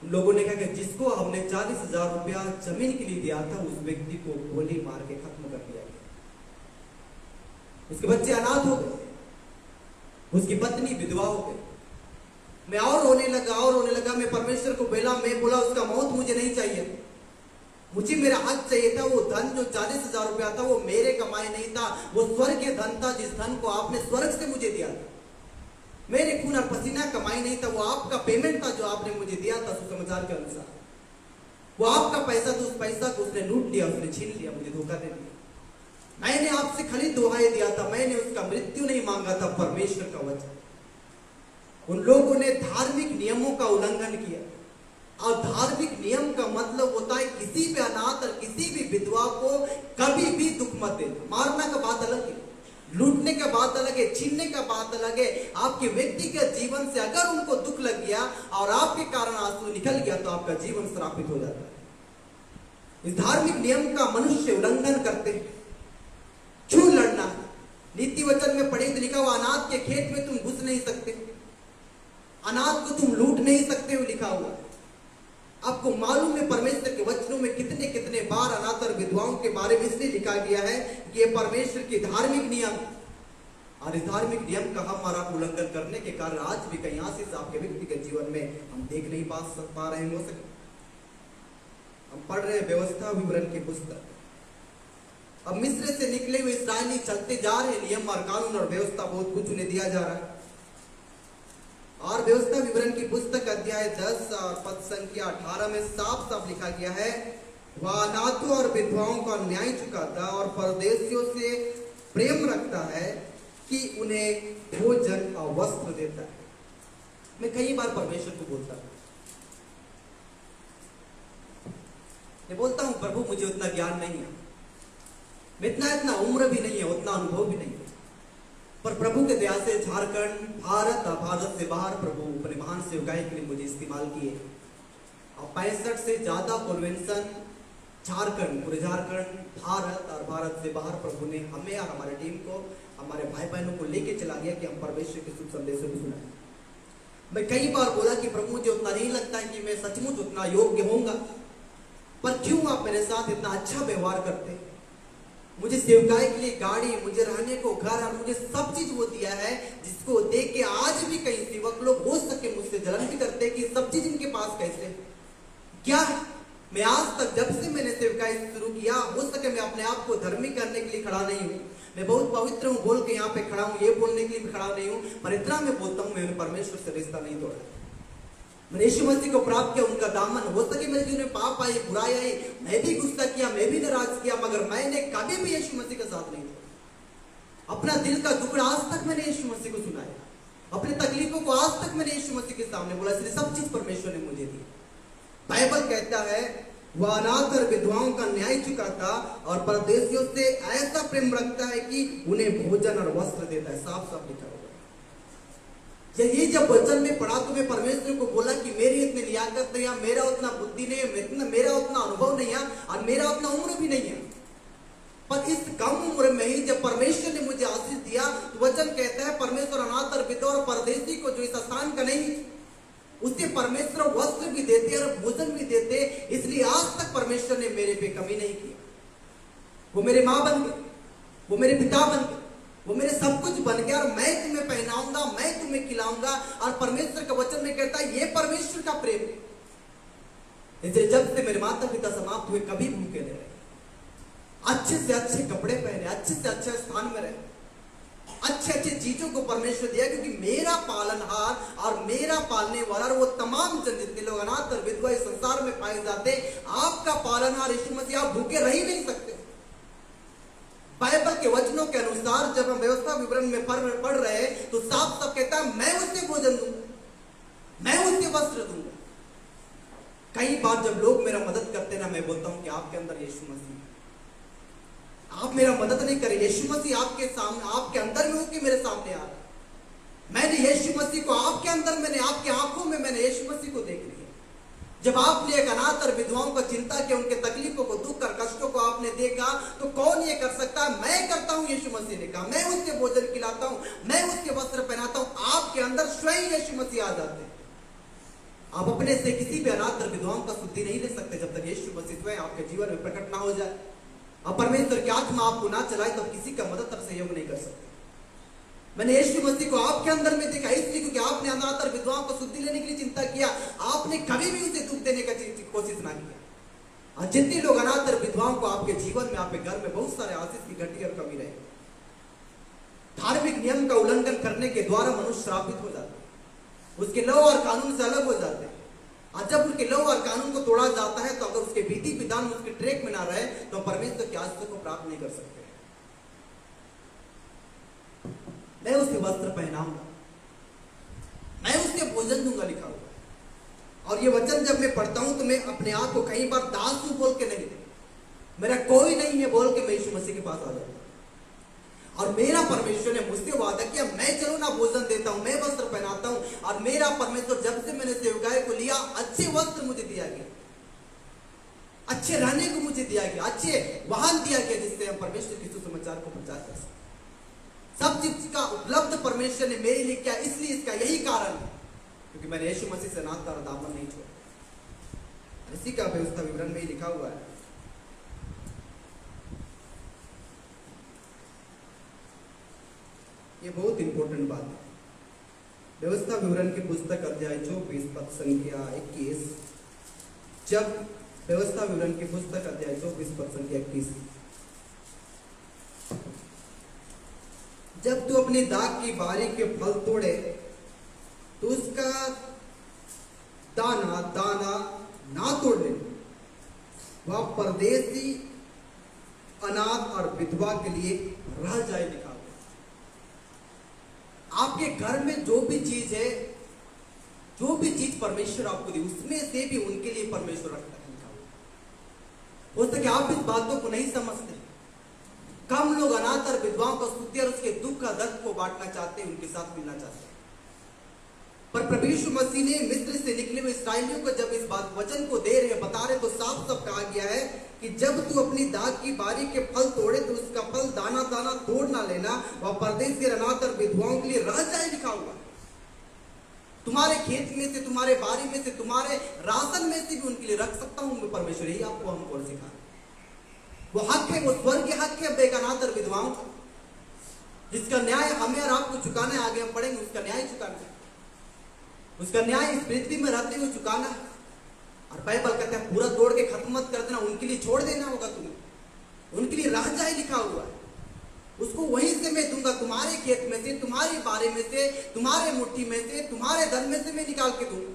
उन लोगों ने कहा कि जिसको हमने 40,000 रुपया जमीन के लिए दिया था, उस व्यक्ति को गोली मार के खत्म कर दिया गया। उसके बच्चे अनाथ हो गए, उसकी पत्नी विधवा हो गई। मैं और रोने लगा। मैं परमेश्वर को बोला उसका मौत मुझे नहीं चाहिए, मुझे मेरा हक चाहिए था। वो धन जो 40,000 रुपया था वो मेरे कमाई नहीं था, वो स्वर्ग के धन था, जिस धन को आपने स्वर्ग से मुझे दिया था। मेरे खून और पसीना कमाई नहीं था, वो आपका पेमेंट था जो आपने मुझे दिया था सुसमाचार के अनुसार। वो आपका पैसा था, उस पैसा को उसने लूट लिया, उसने छीन लिया, मुझे धोखा दे दिया। मैंने आपसे खाली दुहाई दिया था, मैंने उसका मृत्यु नहीं मांगा था, परमेश्वर का वचन। उन लोगों ने धार्मिक नियमों का उल्लंघन किया। और धार्मिक नियम का मतलब होता है किसी भी अनाथ और किसी भी विधवा को कभी भी दुख मत देना। मारना का बात अलग है, लूटने का बात अलग है, छीनने का बात अलग है। आपके व्यक्तिगत जीवन से अगर उनको दुख लग गया और आपके कारण आंसू निकल गया तो आपका जीवन श्रापित हो जाता है। इस धार्मिक नियम का मनुष्य उल्लंघन करते हैं। क्यों लड़ना? नीति वचन में पढ़े तो लिखा हुआ, अनाथ के खेत में तुम घुस नहीं सकते, अनाथ को तुम लूट नहीं सकते हो, लिखा हुआ। आपको मालूम है परमेश्वर के वचनों में कितने कितने बार अनाथ और विधवाओं के बारे में इसलिए लिखा गया है कि ये परमेश्वर के धार्मिक नियम, और इस धार्मिक नियम का हमारा उल्लंघन करने के कारण आज भी कहीं आशीष आपके व्यक्तिगत जीवन में हम देख नहीं पा रहे हो सके। हम पढ़ रहे व्यवस्था विवरण की पुस्तक। अब मिस्र से निकले हुए इस्राएली चलते जा रहे, नियम और कानून और व्यवस्था बहुत कुछ उन्हें दिया जा रहा है। और व्यवस्था विवरण की पुस्तक अध्याय 10 और पद संख्या 18 में साफ साफ लिखा गया है, वह अनाथों और विधवाओं का न्याय चुकाता और परदेशियों से प्रेम रखता है कि उन्हें भोजन और वस्त्र देता है। मैं कई बार परमेश्वर को बोलता हूं, मैं बोलता हूं प्रभु मुझे उतना ज्ञान नहीं है, मैं इतना उम्र भी नहीं है, उतना अनुभव भी नहीं है, पर प्रभु के दया से झारखंड, भारत से बाहर प्रभु अपने महान सेवकाई के लिए मुझे इस्तेमाल किए। और 65 से ज्यादा कन्वेंशन झारखंड, पूरे झारखंड, भारत और भारत से बाहर प्रभु ने हमें और हमारे टीम को, हमारे भाई बहनों को लेके चला गया कि हम परमेश्वर के शुभ संदेशों को सुनाएं। मैं कई बार बोला कि प्रभु मुझे उतना नहीं लगता है कि मैं सचमुच उतना योग्य होऊंगा, पर क्यों आप मेरे साथ इतना अच्छा व्यवहार करते हैं। मुझे सेवकाई के लिए गाड़ी, मुझे रहने को घर और मुझे सब चीज वो दिया है, जिसको देख के आज भी कई सेवक लोग हो सके मुझसे जलन भी करते हैं कि सब चीज इनके पास कैसे क्या है। मैं आज तक जब से मैंने सेवकाई शुरू किया, हो सके मैं अपने आप को धर्मी करने के लिए खड़ा नहीं हूँ, मैं बहुत पवित्र हूँ बोल के यहाँ पे खड़ा हूँ, ये बोलने के लिए खड़ा नहीं हूँ, पर इतना मैं बोलता हूँ मैंने परमेश्वर से रिश्ता नहीं तोड़ा। मैंने यीशु मसीह को प्राप्त किया, उनका दामन। हो सके मेरे जीवन में पाप आए, बुराई आई, मैं भी गुस्सा किया, मैं भी नाराज किया, मगर मैंने कभी भी यीशु मसीह का साथ नहीं दिया। अपना दिल का दुखड़ा आज तक मैंने यीशु मसीह को सुनाया, अपने तकलीफों को आज तक मैंने यीशु मसीह के सामने बोला, इसलिए सब चीज परमेश्वर ने मुझे दी। बाइबल कहता है वह अनाथ और विधवाओं का न्याय चुकाता और परदेशियों से ऐसा प्रेम रखता है कि उन्हें भोजन और वस्त्र देता है। साफ साफ लिखा हुआ। यही जब वचन में पढ़ा तो मैं परमेश्वर को बोला कि मेरी इतनी लियाकत नहीं है, मेरा उतना बुद्धि नहीं है, मेरा उतना अनुभव नहीं है और मेरा उतना उम्र भी नहीं है, पर इस कम उम्र में ही जब परमेश्वर ने मुझे आशीष दिया तो वचन कहता है परमेश्वर अनाथ और विधवा और परदेशी को जो इस स्थान का नहीं, उससे परमेश्वर वस्त्र भी देते और भोजन भी देते। इसलिए आज तक परमेश्वर ने मेरे पे कमी नहीं की। वो मेरे माँ बन गए, वो मेरे पिता बन गए, वो मेरे सब कुछ बन गया और मैं तुम्हें पहनाऊंगा, मैं तुम्हें खिलाऊंगा। और परमेश्वर का वचन में कहता है ये परमेश्वर का प्रेम है। इसलिए जब से मेरे माता पिता समाप्त हुए कभी भूखे नहीं रहे, अच्छे से अच्छे कपड़े पहने, अच्छे से अच्छे स्थान में रहे, अच्छे अच्छे चीजों को परमेश्वर दिया, क्योंकि मेरा पालनहार और मेरा पालने वाला और वो तमाम जन जितने लोग अनाथ और विधवा इस संसार में पाए जाते, आपका पालनहार यीशु मसीह, आप भूखे रह ही नहीं सकते। बाइबल के वचनों के अनुसार जब हम व्यवस्था विवरण में पढ़ रहे हैं तो साफ साफ कहता है मैं उसे भोजन दूंगा, मैं उसे वस्त्र दूंगा। कई बार जब लोग मेरा मदद करते ना, मैं बोलता हूं कि आपके अंदर यीशु मसीह, आप मेरा मदद नहीं करें, यीशु मसीह आपके सामने, आपके अंदर में होकर मेरे सामने आ रहा है। मैंने यीशु मसीह को आपके अंदर, मैंने आपकी आंखों में मैंने यीशु मसीह को देख लिया। जब आपने एक अनाथ और विधवाओं का चिंता किया, उनके तकलीफों को, दुख और कष्टों को आपने देखा, तो कौन ये कर सकता है? मैं करता हूं, यीशु मसीह ने कहा। मैं उसके भोजन खिलाता हूं, मैं उसके वस्त्र पहनाता हूं। आपके अंदर स्वयं यीशु मसीह आ जाते हैं। आप अपने से किसी भी अनाथ और विधवाओं का शुद्धि नहीं ले सकते जब तक यीशु मसीह स्वयं आपके जीवन में प्रकट ना हो जाए। अब परमेश्वर की आत्मा आपको ना चलाए तो किसी का मदद और सहयोग नहीं कर सकते। मैंने यीशु मसीह को आपके अंदर में देखा, इसलिए क्योंकि आपने अनाथ और विधवाओं को शुद्धि लेने के लिए चिंता किया, आपने कभी भी उसे दुख देने का कोशिश ना किया। और जितने लोग अनाथ और विधवाओं को आपके जीवन में, आपके घर में बहुत सारे आशीष की घटी और कमी रहे, धार्मिक नियम का उल्लंघन करने के द्वारा मनुष्य श्रापित हो जाते हैं, उसके लौ और कानून से अलग हो जाते हैं। और जब उनके लौ और कानून को तोड़ा जाता है तो अगर उसके विधि विधान उसके ट्रैक में ना रहे तो परमेश्वर के आशीष को प्राप्त नहीं कर सकते। मैं उसे वस्त्र पहनाऊंगा, मैं उसे भोजन दूंगा, लिखा हुआ। और ये वचन जब मैं पढ़ता हूं तो मैं अपने आप को कई बार दासू बोल के नहीं, मेरा कोई नहीं है बोल के मैं यीशु मसीह के पास आ जाता हूं। और मेरा परमेश्वर ने मुझसे वादा किया, मैं चलो ना भोजन देता हूं, मैं वस्त्र पहनाता हूं। और मेरा परमेश्वर जब से मैंने सेवकाई को लिया, अच्छे वस्त्र मुझे दिया गया, अच्छे रहने को मुझे दिया गया, अच्छे वाहन दिया गया, जिससे हम परमेश्वर के सुसमाचार को प्रचार कर सकें। सब चीज का उपलब्ध परमेश्वर ने मेरे लिए किया, इसलिए इसका यही कारण है क्योंकि मैंने यीशु मसीह से नाता और दामन नहीं छोड़ा। इसी का व्यवस्था विवरण में ही लिखा हुआ है। ये बहुत इंपॉर्टेंट बात है। व्यवस्था विवरण की पुस्तक अध्याय 24 पद संख्या 21। जब व्यवस्था विवरण की पुस्तक अध्याय 24 पद संख्या 21, जब तू अपनी दाख की बारी के फल तोड़े तो उसका दाना दाना ना तोड़ने, वह परदेसी, अनाथ और विधवा के लिए रह जाए, लिखा हुआ। आपके घर में जो भी चीज है, जो भी चीज परमेश्वर आपको दी, उसमें से भी उनके लिए परमेश्वर रखता है, लिखा हुआ। हो सके आप इस बातों को नहीं समझते। कम लोग अनाथ और विधवाओं को स्तुति और उसके दुख का दर्द को बांटना चाहते हैं, उनके साथ मिलना चाहते हैं। पर प्रभु यीशु मसीह ने मिस्र से निकले हुए इस्राएलियों को जब इस बात वचन को दे रहे, बता रहे, तो साफ साफ कहा गया है कि जब तू अपनी दाख की बारी के फल तोड़े तो उसका फल दाना दाना तोड़ ना लेना, वह परदेसी, अनाथ और विधवाओं के लिए रह जाए, लिखा हुआ। तुम्हारे खेत में से, तुम्हारे बारी में से, तुम्हारे राशन में से भी उनके लिए रख सकता हूं मैं, परमेश्वर यही आपको हमको सिखा। वो हक है, वो स्वर्गीय हक है बेगनाथ और विधवाओं का, जिसका न्याय हमें और आपको चुकाना है। आगे हम पढ़ेंगे, उसका न्याय चुकाना है, उसका न्याय इस पृथ्वी में रहते हुए चुकाना है। और बाइबल कहते हैं पूरा तोड़ के खत्म मत कर देना, उनके लिए छोड़ देना होगा तुम्हें, उनके लिए रह जाए, लिखा हुआ है। उसको वहीं से मैं दूंगा, तुम्हारे खेत में से, तुम्हारी बारी में से, तुम्हारे मुट्ठी में से, तुम्हारे धन में से मैं निकाल के दूंगा।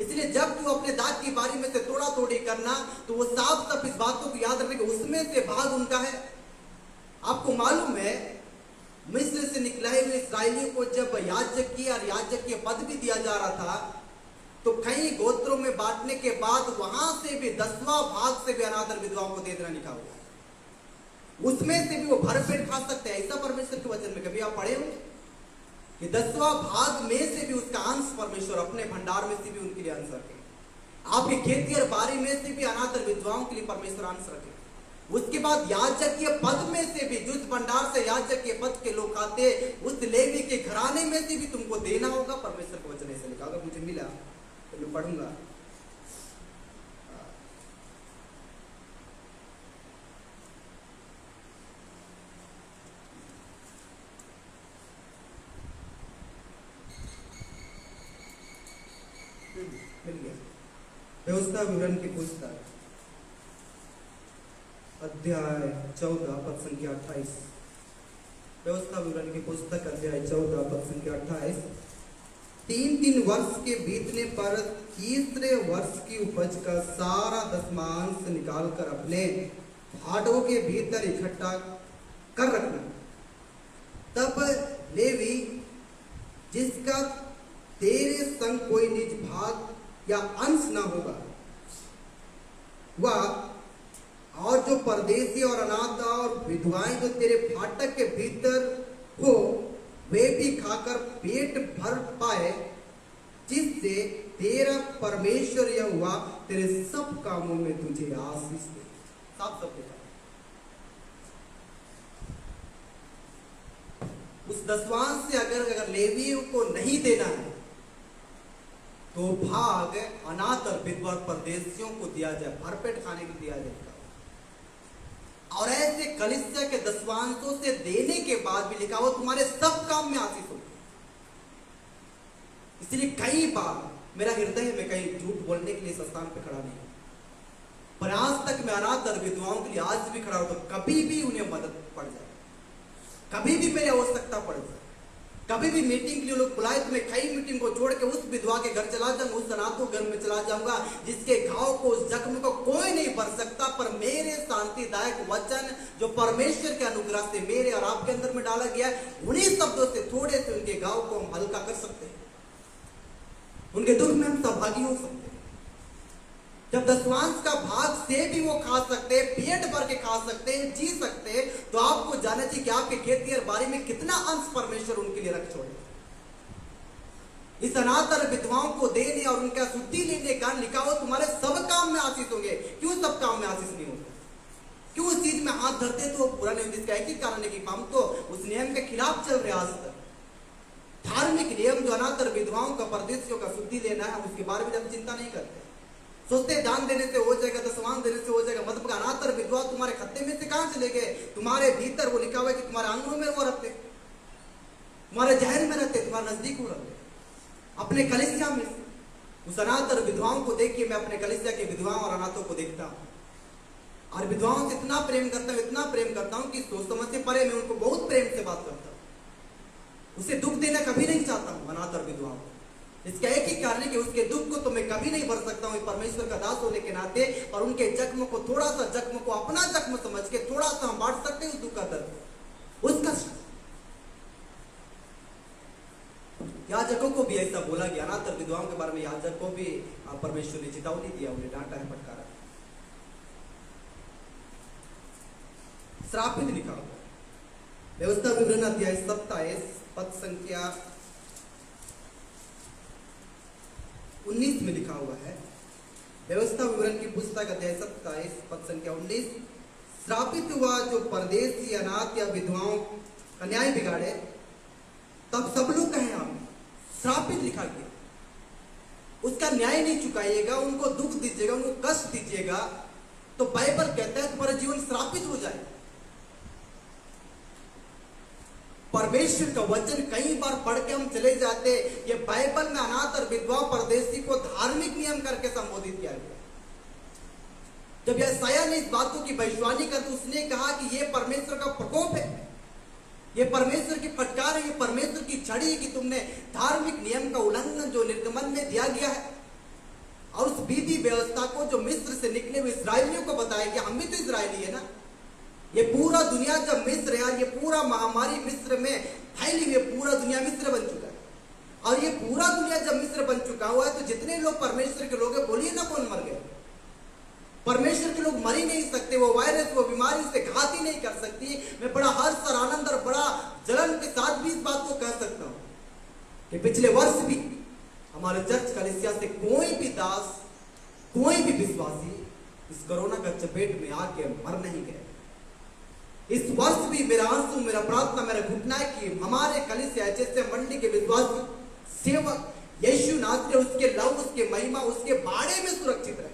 इसलिए जब तू अपने दाख की बारी में से तोड़ा तोड़ी करना, तो वो साफ साफ इस बातों को याद रखेगा, उसमें से भाग उनका है। आपको मालूम है, मिस्र से निकलाए हुए इस्राएलियों को जब याजकीय और याजकीय पद भी दिया जा रहा था, तो कई गोत्रों में बांटने के बाद वहां से भी 10वां भाग से भी अनाथ और विधवाओं को दे देना, लिखा हुआ। उसमें से भी वो भरपेट खा सकते हैं, ऐसा परमेश्वर के वचन में कभी आप पढ़े होंगे कि 10वां भाग में से भी उसका अंश परमेश्वर अपने भंडार में से भी उनके लिए अंश रखे। आपकी खेती और बारी में से भी अनाथ और विधवाओं के लिए परमेश्वर अंश रखे। उसके बाद याजकीय पद में से भी, जिस भंडार से याजकीय पद के लोग खाते, उस लेवी के घराने में से भी तुमको देना होगा, परमेश्वर का वचन ऐसे लिखा। अगर मुझे मिला तो मैं पढ़ूंगा। मिल गया। व्यवस्था विवरण की पुस्तक अध्याय 14 पद संख्या 28। व्यवस्था विवरण की पुस्तक अध्याय 14 पद संख्या 28। 3 वर्ष के बीतने पर तीसरे वर्ष की उपज का सारा दशमांश निकालकर अपने भाड़ों के भीतर इकट्ठा कर रखना। तब लेवी जिसका तेरे संग कोई निज भाग या अंश न होगा, वह और जो परदेसी और अनाथ और विधवाएं जो तेरे फाटक के भीतर हो, वे भी खाकर पेट भर पाए, जिससे तेरा परमेश्वर यहोवा तेरे सब कामों में तुझे आशीष दे। साफ सब देखा। उस दशवांश से अगर लेवियों को नहीं देना है तो भाग अनाथ और विधवा परदेशियों को दिया जाए, भरपेट खाने को दिया जाएगा। और ऐसे कलीसिया के दशवांशों से देने के बाद भी लिखा हो तुम्हारे सब काम में आशीष हो। इसलिए कई बार मेरा हृदय में कहीं झूठ बोलने के लिए इस स्थान पे खड़ा नहीं, पर आज तक मैं अनाथ और विधवाओं के लिए आज भी खड़ा हूं। तो कभी भी उन्हें मदद पड़ जाए, कभी भी मेरी आवश्यकता पड़ जाए, कभी भी मीटिंग के लिए लोग बुलाए तो मैं कई मीटिंग को छोड़ के उस विधवा के घर चला जाऊंगा, उस अनाथ के घर में चला जाऊंगा जिसके घाव को, उस जख्म को कोई नहीं भर सकता। पर मेरे शांतिदायक वचन जो परमेश्वर के अनुग्रह से मेरे और आपके अंदर में डाला गया है, उन्हीं शब्दों से थोड़े से उनके घाव को हम हल्का कर सकते हैं, उनके दुख में हम सहभागी हो सकते हैं। जब दशवांश का भाग से भी वो खा सकते हैं, पेट भर के खा सकते हैं, जी सकते हैं, तो आपको जानना चाहिए कि आपके खेती और बारी में कितना अंश परमेश्वर उनके लिए रख छोड़े। इस अनाथ और विधवाओं को देने और उनका शुद्धि लेने का लिखा हो तुम्हारे सब काम में आशीष होंगे। क्यों सब काम में आशीष नहीं होगा? क्यों उस चीज में हाथ धरते तो पूरा नहीं होता? इसका एक ही कारण है कि हम तो उस नियम के खिलाफ चल रहे आज तक। धार्मिक नियम जो अनाथ और विधवाओं का, परदेशियों का शुद्धि लेना है, उसके बारे में हम चिंता नहीं करते। सोचते दान देने से हो जाएगा, दशवांश देने से हो जाएगा। मतलब अनाथ और विधवा तुम्हारे खत्ते में से कहां चले गए? तुम्हारे भीतर वो लिखा हुआ है कि तुम्हारे आंगनों में वो रहते, तुम्हारे जहन में रहते, तुम्हारे नजदीक वो रहते, अपने कलीसिया में। उस अनाथ और विधवाओं को देखिए, मैं अपने कलीसिया के विधवाओं और अनाथों को देखता हूं और विधवाओं से इतना प्रेम करता हूं, इतना प्रेम करता हूं कि सोच समझ से परे मैं उनको बहुत प्रेम से बात करता हूं। उसे दुख देना कभी नहीं चाहता हूं अनाथ और विधवाओं को। इसका एक ही कारण है कि उसके दुख को तो मैं कभी नहीं भर सकता हूं परमेश्वर का दास होने के नाते, और उनके जख्म को, थोड़ा सा जख्म को अपना जख्म समझ के थोड़ा सा हम बांट सकते हैं उस दुख का दर्द, उस कष्ट। याजकों को भी ऐसा बोला गया, अनाथ और विधवाओं के बारे में याजक को भी परमेश्वर ने चेतावनी दिया, उन्हें डांटा है, फटकारा। श्रापित लिखा हुआ व्यवस्था विवरण अध्याय 27 पद संख्या 19 में लिखा हुआ है। व्यवस्था विवरण की पुस्तक अध्याय 27 पद संख्या 19। श्रापित हुआ जो परदेसी, अनाथ या विधवाओं का न्याय बिगाड़े। तब सब लोग कहें आमीन। श्रापित लिखा गया, उसका न्याय नहीं चुकाइएगा, उनको दुख दीजिएगा, उनको कष्ट दीजिएगा, तो बाइबल कहता है तुम्हारा जीवन श्रापित हो जाए। परमेश्वर का वचन कई बार पढ़ के हम चले जाते, ये बाइबल में अनाथ और विधवा परदेसी को धार्मिक नियम करके संबोधित किया गया। जब यशायाह ने इस बातों की भविष्यवाणी कर दी, उसने कहा कि ये परमेश्वर का प्रकोप है, ये परमेश्वर की फटकार है, ये परमेश्वर की छड़ी है कि तुमने धार्मिक नियम का उल्लंघन जो निर्गमन में दिया गया है और उस विधि व्यवस्था को जो मिस्र से निकले हुए इस्राएलियों को बताया गया। हम भी तो इस्राएली है ना। ये पूरा दुनिया जब मिस्र है, ये पूरा महामारी मिस्र में फैली हुई, पूरा दुनिया मिस्र बन चुका है। और ये पूरा दुनिया जब मिस्र बन चुका हुआ है तो जितने लोग परमेश्वर के लोग हैं, बोलिए ना कौन मर गए? परमेश्वर के लोग मर ही नहीं सकते। वो वायरस, वो बीमारी से घात ही नहीं कर सकती। मैं बड़ा हर्ष और आनंद और बड़ा जलन के साथ भी इस बात को कह सकता हूं कि पिछले वर्ष भी हमारे चर्च कलीसिया से कोई भी दास, कोई भी विश्वासी इस कोरोना का चपेट में आके मर नहीं गए। इस वर्ष भी मेरा आंसू, मेरा प्रार्थना, मेरा घुटना है कि हमारे कलीसिया जैसे मंडी के विश्वासी सेवक यीशु नासरी, उसके लव, उसके महिमा, उसके बाड़े में सुरक्षित रहे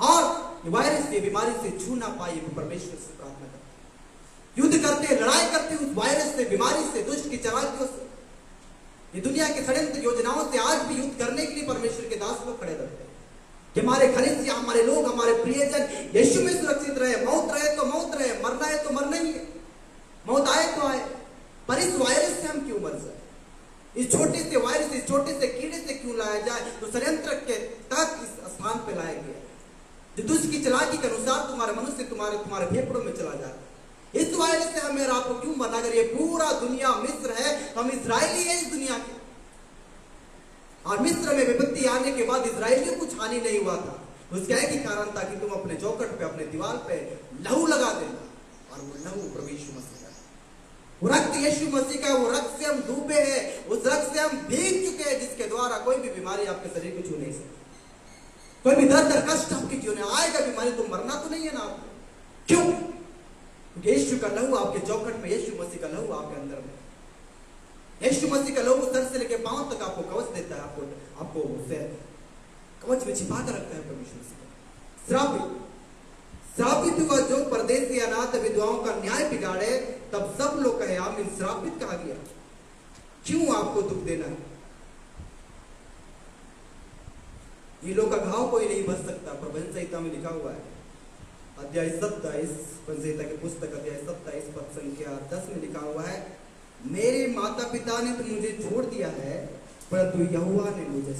और वायरस की बीमारी से छू ना पाए। परमेश्वर से प्रार्थना करते, युद्ध करते, लड़ाई करते उस वायरस से, बीमारी से, दुष्ट की चालाकियों से, ये दुनिया के षड्यंत्र योजनाओं से आज भी युद्ध करने के लिए परमेश्वर के दास लोग खड़े रहते हैं। कि हमारे घनिष्ठ, हमारे लोग, हमारे प्रियजन यीशु में सुरक्षित रहे। मौत रहे तो मौत रहे, मरना है तो मरना ही है, मौत आए तो आए, पर इस वायरस से हम क्यों मर जाए? इस छोटे से वायरस, इस छोटे से कीड़े से क्यों लाया जाए? तो षड्यंत्र के तहत इस स्थान पे लाया गया, जो दुष्ट की चालाकी के अनुसार तुम्हारे मनुष्य तुम्हारे फेफड़ों में चला जाए। इस वायरस से हमें आपको क्यों मरना? अगर ये पूरा दुनिया मिस्र है, हम इजरायली है इस दुनिया के, और मिस्र में विपत्ति आने के बाद इजरायलियों को कुछ हानि नहीं हुआ था। उसका एक ही कारण था कि तुम अपने चौखट पे, अपने दीवार पे लहू लगा देना, और वो लहू प्रभु यीशु मसीह का, वो रक्त यीशु मसीह का, वो रक्त से हम डूबे हैं, उस रक्त से हम भीग चुके हैं, जिसके द्वारा कोई भी बीमारी आपके शरीर को छू नहीं सकती, कोई भी दर्द कष्ट आपके जीवन में आएगा बीमारी, तो मरना तो नहीं है ना आपको। क्यों? क्योंकि यीशु का लहू आपके चौखट में, यीशु मसीह का लहू आपके अंदर में, यीशु मसीह का लहू सर से लेकर पांव तक आपको कवच देता है, आपको उसे कवच में छिपा कर रखता है परमेश्वर मसीह। श्रापित हुआ जो परदेसी अनाथ विधवाओं का न्याय बिगाड़े, तब सब लोग कहे आमीन। श्रापित कहा गया, क्यों आपको दुख देना है? ये लोग का घाव कोई नहीं बच सकता, पर भजन संहिता में लिखा हुआ है, अध्याय 27, भजन संहिता की पुस्तक अध्याय 27 पद संख्या 10 में लिखा हुआ है, मेरे माता पिता ने तो मुझे छोड़ दिया है, परंतु यहोवा ने मुझे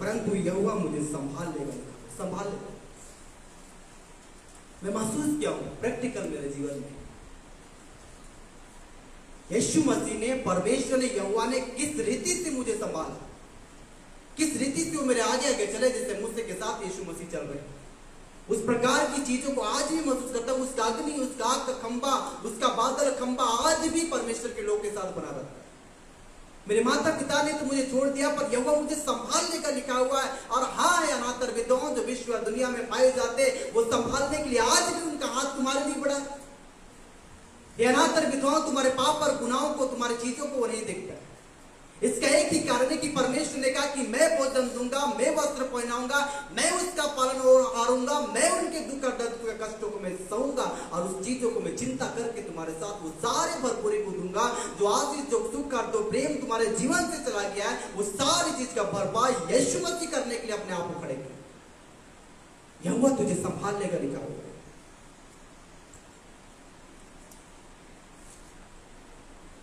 परंतु यहोवा मुझे संभाल लेगा। संभाल लेगा, मैं महसूस किया हूं प्रैक्टिकल मेरे जीवन में, यीशु मसीह ने, परमेश्वर ने, यहोवा ने किस रीति से मुझे संभाला, किस रीति से वो मेरे आगे आगे चले, जैसे मूसे के साथ यीशु मसीह चल रहे। उस प्रकार की चीजों को आज भी महसूस करता हूं। उसका अग्नि, उसका आग का खंबा, उसका बादल खंबा आज भी परमेश्वर के लोग के साथ बना रहता है। मेरे माता पिता ने तो मुझे छोड़ दिया, पर यहोवा मुझे संभालने का लिखा हुआ है। और हाँ है, अनाथ और विधवाओं जो विश्व और दुनिया में पाए जाते, वो संभालने के लिए आज भी उनका हाथ तुम्हारे लिए बढ़ा है। ये अनाथ और विधवाओं तुम्हारे पाप और गुनाहों को, तुम्हारी चीजों को वो नहीं देखता। इसका एक ही कारण है कि परमेश्वर ने कहा कि मैं भोजन दूंगा, मैं वस्त्र पहनाऊंगा, मैं उसका पालन हारूंगा, मैं उनके दुख और दर्द के कष्टों को मैं सहूंगा, और उस चीजों को मैं चिंता करके तुम्हारे साथ वो सारे भरपूरी को दूंगा। जो आशीष, जो सुख और जो प्रेम तुम्हारे जीवन से चला गया है, वो सारी चीज का भरपाई यीशु मसीह करने के लिए अपने आप को खड़े कर। यहोवा तुझे संभालने का लिखा हुआ है।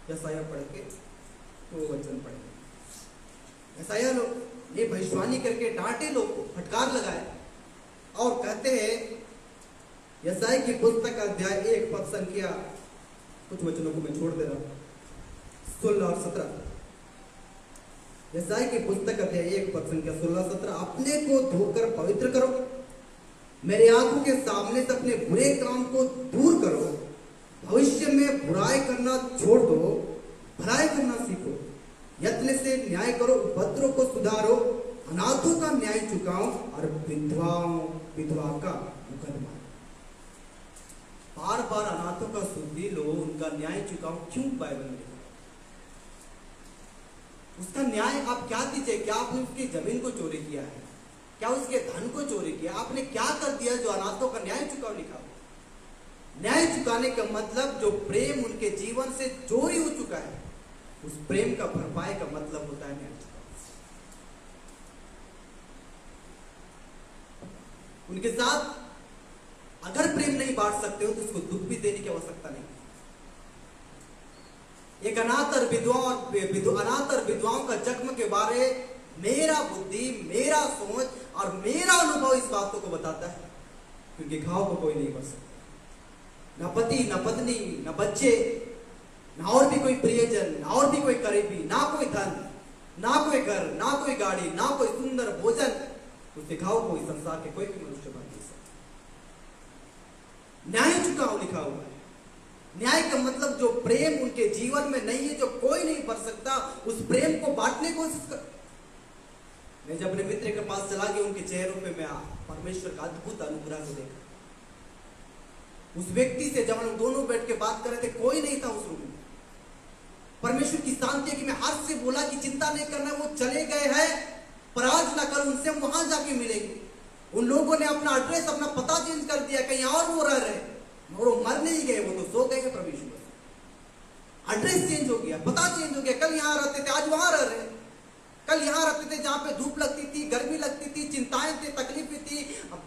यशायाह पढ़ के तो वचन पढ़े। यशायाह ने भविष्यवाणी करके डांटे लोग को, फटकार लगाए, और कहते हैं, यशायाह की पुस्तक अध्याय 1 पद संख्या, कुछ वचनों को मैं छोड़ दे रहा हूं, 16 और 17। यशायाह की पुस्तक अध्याय 1 पद संख्या 16-17, अपने को धोकर पवित्र करो, मेरे आंखों के सामने से अपने बुरे काम को दूर करो, भविष्य में बुराई करना छोड़ दो, भलाई करना सीखो, यत्न से न्याय करो, उपद्रव को सुधारो, अनाथों का न्याय चुकाओ, और विधवा का मुकदमा। बार बार अनाथों का सुधि लो, उनका न्याय चुकाओ, क्यों बाइबल में लिखा? उसका न्याय आप क्या दीजिए? क्या आपने उसकी जमीन को चोरी किया है? क्या उसके धन को चोरी किया? आपने क्या कर दिया जो अनाथों का न्याय चुकाओ लिखा? न्याय चुकाने का मतलब जो प्रेम उनके जीवन से चोरी हो चुका है, उस प्रेम का भरपाई का मतलब होता है न्याय चुकाना। उनके साथ अगर प्रेम नहीं बांट सकते हो तो उसको दुख भी देने की आवश्यकता नहीं। एक अनाथ और विधवाओं का जख्म के बारे मेरा बुद्धि, मेरा सोच और मेरा अनुभव इस बातों को बताता है, क्योंकि घाव को कोई नहीं बच सकता, न पति, न पत्नी, न बच्चे, ना और भी कोई प्रियजन, ना और भी कोई करीबी, ना कोई धन, ना कोई घर, ना कोई गाड़ी, ना कोई सुंदर भोजन, उस दिखाओ को इस संसार के कोई भी मनुष्य बन नहीं सकता। न्याय चुकाओ लिखा हुआ है। न्याय का मतलब जो प्रेम उनके जीवन में नहीं है, जो कोई नहीं भर सकता, उस प्रेम को बांटने की कोशिश कर। मैं जब अपने मित्र के पास चला गया, उनके चेहरों पे मैं परमेश्वर का अद्भुत अनुग्रह को देखा। उस व्यक्ति से जब हम दोनों बैठ के बात कर रहे थे, कोई नहीं था उस रूम में। परमेश्वर की शांति है कि मैं हर्ष से बोला कि चिंता नहीं करना, वो चले गए हैं, पर आज ना कल उनसे हम वहां जाके मिलेंगे। उन लोगों ने अपना एड्रेस, अपना पता चेंज कर दिया, कहीं और वो रह रहे, मगर वो मर नहीं गए, वो तो सो गए हैं परमेश्वर। एड्रेस चेंज हो गया, पता चेंज हो गया, कल यहाँ रहते थे आज वहां रह रहे। कल यहाँ रहते थे जहाँ पे धूप लगती थी, गर्मी लगती थी, चिंताएं थी, तकलीफें थी,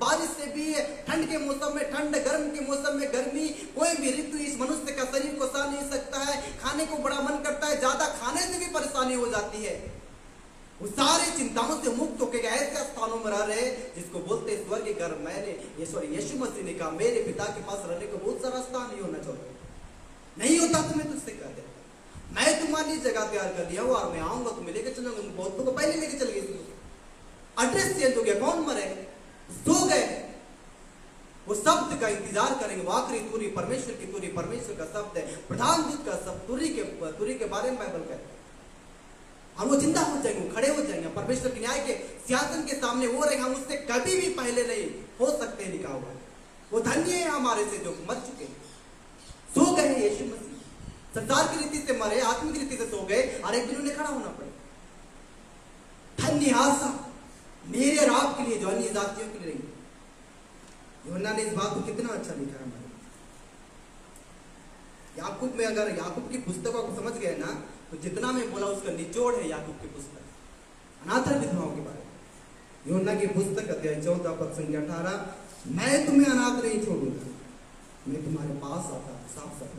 बारिश से भी, ठंड के मौसम में ठंड, गर्म के मौसम में गर्मी, कोई भी ऋतु इस मनुष्य का शरीर को सह नहीं सकता है। खाने को बड़ा मन करता है, ज्यादा खाने से भी परेशानी हो जाती है। वो सारे चिंताओं से मुक्त होकर ऐसे स्थानों में रह रहे जिसको बोलते स्वर्ग के घर। मैंने यीशु मसीह ने कहा मेरे पिता के पास रहने को बहुत सारा स्थान नहीं होना चाहिए, नहीं होता तो मैं तुझसे कह देता, मैं तुम्हारे लिए जगह तैयार कर लिया हूं और मैं आऊंगा तो लेके चलूंगा। बहुतों को पहले लेके चल गए, एड्रेस चेंज हो गया, कौन मरे, सो गए। वो शब्द का इंतजार करेंगे, वो आखिरी तुरी परमेश्वर की तुरी, परमेश्वर का शब्द है, प्रधान दूत का शब्द, तुरी के बारे में बाइबल कहता है। और वो जिंदा हो जाएंगे, वो खड़े हो जाएंगे परमेश्वर के न्याय के सिंहासन के सामने। वो रहेगा, हम उससे कभी भी पहले नहीं हो सकते लिखा हुआ। वो धन्य है हमारे से जो मर चुके, सो गए यीशु मसीह, संसार की रीति से मरे, आत्मिक रीति से सो गए और एक दिन उन्हें खड़ा होना पड़े। धन्य आशा मेरे और आपके लिए जो अन्य जातियों के लिए रही। यूहन्ना ने इस बात को कितना अच्छा लिखा है हमारे। याकूब में अगर याकूब की पुस्तकों को समझ गए ना तो जितना मैं बोला उसका निचोड़ है याकूब की पुस्तक, अनाथर विधवाओं के बारे में। यूहन्ना की पुस्तक अध्याय 14 पद संख्या 18, मैं तुम्हें अनाथ नहीं छोड़ूंगा, मैं तुम्हारे पास आता साफ साफ।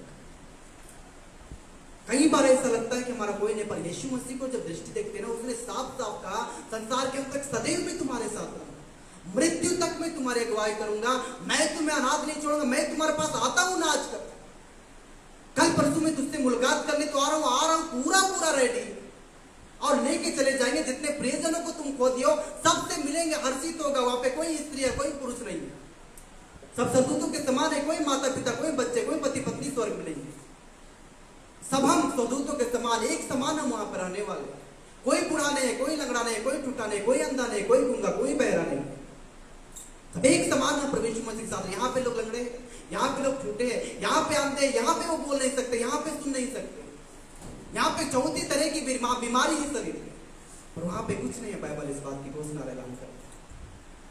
कई बार ऐसा लगता है कि हमारा कोई नहीं, पर यीशु मसीह को जब दृष्टि देखते हैं ना, उसने साफ साफ कहा संसार के अंत तक सदैव मैं तुम्हारे साथ रहूंगा, मृत्यु तक मैं तुम्हारी अगुवाई करूंगा, मैं तुम्हें अनाथ नहीं छोड़ूंगा, मैं तुम्हारे पास आता हूं ना। आजकल कल परसों में तुझसे मुलाकात करने तो आ रहा हूं पूरा रेडी, और लेके चले जाएंगे। जितने प्रियजनों को तुम खो दियो सबसे मिलेंगे, हर्षित होगा। वहां पे कोई स्त्री है, कोई पुरुष नहीं है, सब सरदूतों के समान है, कोई माता पिता, कोई बच्चे, कोई पति पत्नी स्वर्ग मिलेंगे। सब हम स्वदूतों के समान, एक समान हम वहां पर रहने वाले। कोई बूढ़ा नहीं है, कोई लंगड़ा नहीं, कोई टूटा नहीं, कोई अंधा नहीं, कोई गूंगा, कोई बहरा नहीं, सब एक समान हम परमेश्वर मसीह के साथ। यहाँ पे लोग लंगड़े हैं, यहाँ पे लोग टूटे हैं, यहाँ पे अंधे, यहाँ पे वो बोल नहीं सकते, यहाँ पे सुन नहीं सकते, यहाँ पे 34 तरह की बीमारी ही शरीर है, पर वहां पे कुछ नहीं है। बाइबल इस बात की घोषणा ऐलान कर,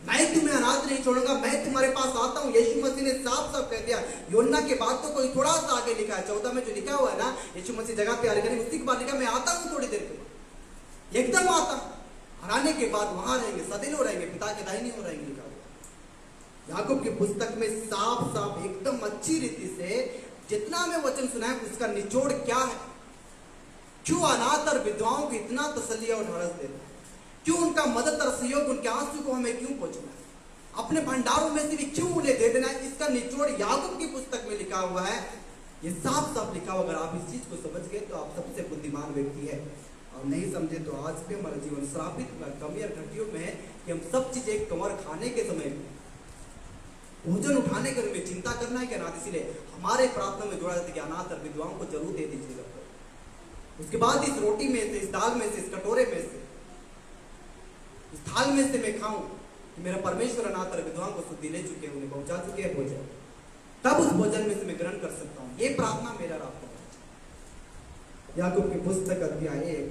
मैं तुम्हें अनाथ नहीं छोड़ूंगा, मैं तुम्हारे पास आता हूं। यीशु मसीह ने साफ साफ कह दिया। यूहन्ना के बाद तो कोई थोड़ा सा आगे लिखा है, 14 में जो लिखा हुआ है ना, यीशु मसीह जगह पे आगे उसी के बाद लिखा मैं आता हूं थोड़ी देर के, एकदम आता हूं। आने के बाद वहां रहेंगे, सदैव रहेंगे, पिता के दाहिनी ओर रहेंगे लिखा हुआ। याकूब की पुस्तक में साफ साफ एकदम अच्छी रीति से जितना में वचन सुना है उसका निचोड़ क्या है, क्यों अनाथ और विधवाओं को इतना तसल्ली और ढाढ़स देना है, क्यों उनका मदद और सहयोग, उनके आंसू को हमें क्यों पहुंचना है, अपने भंडारों में से भी क्यों उन्हें दे देना है। इसका निचोड़ याकूब की पुस्तक में लिखा हुआ है। ये साफ साफ लिखा हुआ। अगर आप इस चीज को समझ गए तो आप सबसे बुद्धिमान व्यक्ति है, और नहीं समझे तो आज भी हमारा जीवन श्रापित कमी और घटियों में है कि हम सब चीज एक कमर खाने के समय भोजन उठाने के में चिंता करना है कि अनाथ। इसीलिए हमारे प्रार्थना में जोड़ा जाता है कि अनाथ और विधवाओं को जरूर दे दीजिएगा। उसके बाद इस रोटी में से, इस दाल में से, इस कटोरे में से, इस थाल में से मैं खाऊं कि मेरा परमेश्वर अनाथ और विधवाओं को शुद्धि ले चुके हैं, उन्हें पहुंचा चुके हैं भोजन, तब उस भोजन में से मैं ग्रहण कर सकता हूं। ये प्रार्थना मेरा और आपका। याकूब की पुस्तक अध्याय 1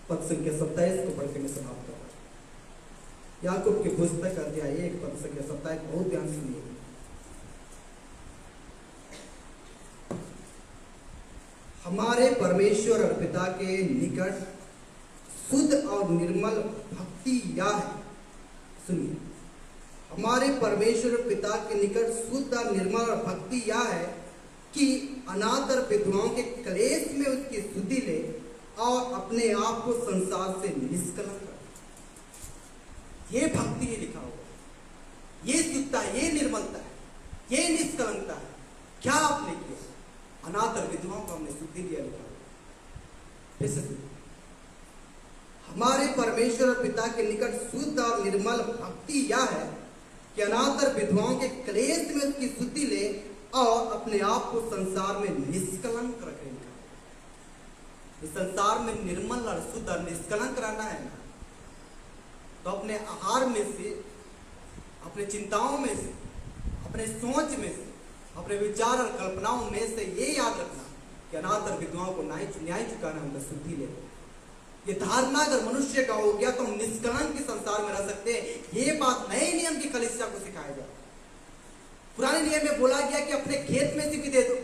पद संख्या 27 को पढ़ के मैं समाप्त करूंगा। याकूब की पुस्तक अध्याय 1 पद संख्या 27, बहुत ध्यान सुनिए। हमारे परमेश्वर और पिता के निकट शुद्ध और निर्मल भक्ति यह है, सुनिए, हमारे परमेश्वर पिता के निकट शुद्ध और निर्मल और भक्ति यह है कि अनाथ और विधवाओं के क्लेश में उसकी शुद्धि ले और अपने आप को संसार से निष्कलंक कर। ये भक्ति है लिखा हुआ, ये शुद्धता है, ये निर्मलता है, ये निष्कलंकता है। क्या आपने किया? अनाथ और विधवाओं को हमने शुद्धि लिया लिखा हुआ। फिर से हमारे परमेश्वर और पिता के निकट शुद्ध और निर्मल भक्ति यह है कि अनाथ और विधवाओं के क्लेश में उसकी शुद्धि ले और अपने आप को संसार में निष्कलंक रखे। इस संसार में निर्मल और शुद्ध और निष्कलंक रहना है ना, तो अपने आहार में से, अपने चिंताओं में से, अपने सोच में से, अपने विचार और कल्पनाओं में से ये याद रखना कि अनाथ और विधवाओं को न्याय चुकाना, उनका शुद्धि ले। ये धारणा अगर मनुष्य का हो गया तो हम निष्कलंक के संसार में रह सकते हैं। ये बात नए नियम की कलीसिया को सिखाया जाए। पुराने नियम में बोला गया कि अपने खेत में से भी दे दो,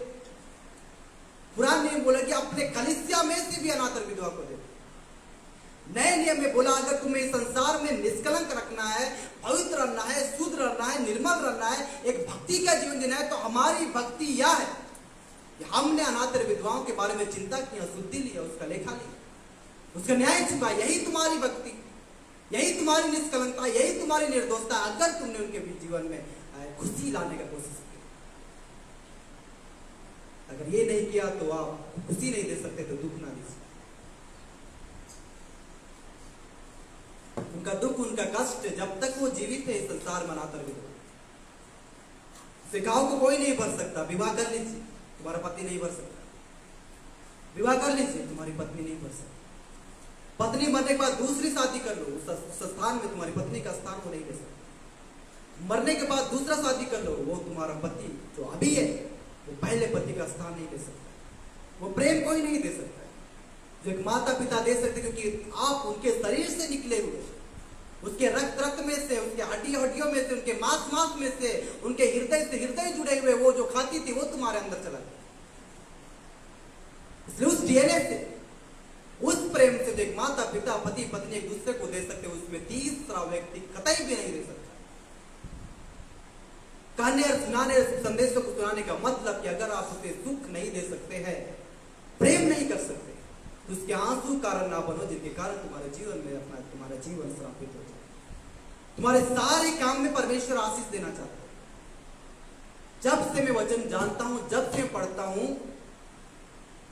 पुराने नियम बोला गया अपने कलीसिया में से भी अनाथ और विधवा को दे दो। नए नियम में बोला, अगर तुम्हें इस संसार में निष्कलंक रखना है, पवित्र रहना है, शुद्ध रहना है, निर्मल रहना है, एक भक्ति का जीवन जीना है, तो हमारी भक्ति यह है कि हमने अनाथ विधवाओं के बारे में चिंता किया, शुद्धि लिया, उसका लेखा लिया, उसका न्याय चुका। यही तुम्हारी भक्ति, यही तुम्हारी निष्कलंकता, यही तुम्हारी निर्दोषता। अगर तुमने उनके जीवन में खुशी लाने का कोशिश की, अगर ये नहीं किया तो आप खुशी नहीं दे सकते, तो दुख ना दे सकते। उनका दुख, उनका कष्ट, जब तक वो जीवित है इस संसार में अनाथ विधवा, सिखाओ को कोई नहीं भर सकता। विवाह कर लीजिए, तुम्हारा पति नहीं भर सकता। विवाह कर लीजिए, तुम्हारी पत्नी नहीं भर सकती। पत्नी मरने के बाद दूसरी शादी कर लो, उस स्थान में तुम्हारी पत्नी का स्थान वो नहीं ले सकता। मरने के बाद दूसरा शादी कर लो, वो तुम्हारा पति जो अभी है वो पहले पति का स्थान नहीं ले सकता। वो प्रेम कोई नहीं दे सकता जो एक माता पिता दे सकते, क्योंकि आप उनके शरीर से निकले हुए, उसके रक्त रक्त में से, उसके हड्डियों में से, उनके मांस में से, उनके हृदय से हृदय जुड़े हुए, वो जो खाती थी वो तुम्हारे अंदर चला गया। इसलिए उस डीएनए से, उस प्रेम से जो एक माता पिता पति पत्नी एक दूसरे को दे सकते, उसमें तीसरा व्यक्ति कतई भी नहीं दे सकता। कहने और सुनाने संदेशों को सुनाने का मतलब कि अगर आप उसे सुख नहीं दे सकते हैं, प्रेम नहीं कर सकते, तो उसके आंसू कारण ना बनो, जिनके कारण तुम्हारे जीवन में तुम्हारा जीवन श्रापित हो जाए। तुम्हारे सारे काम में परमेश्वर आशीष देना चाहता है। जब से मैं वचन जानता हूं, जब से पढ़ता हूं,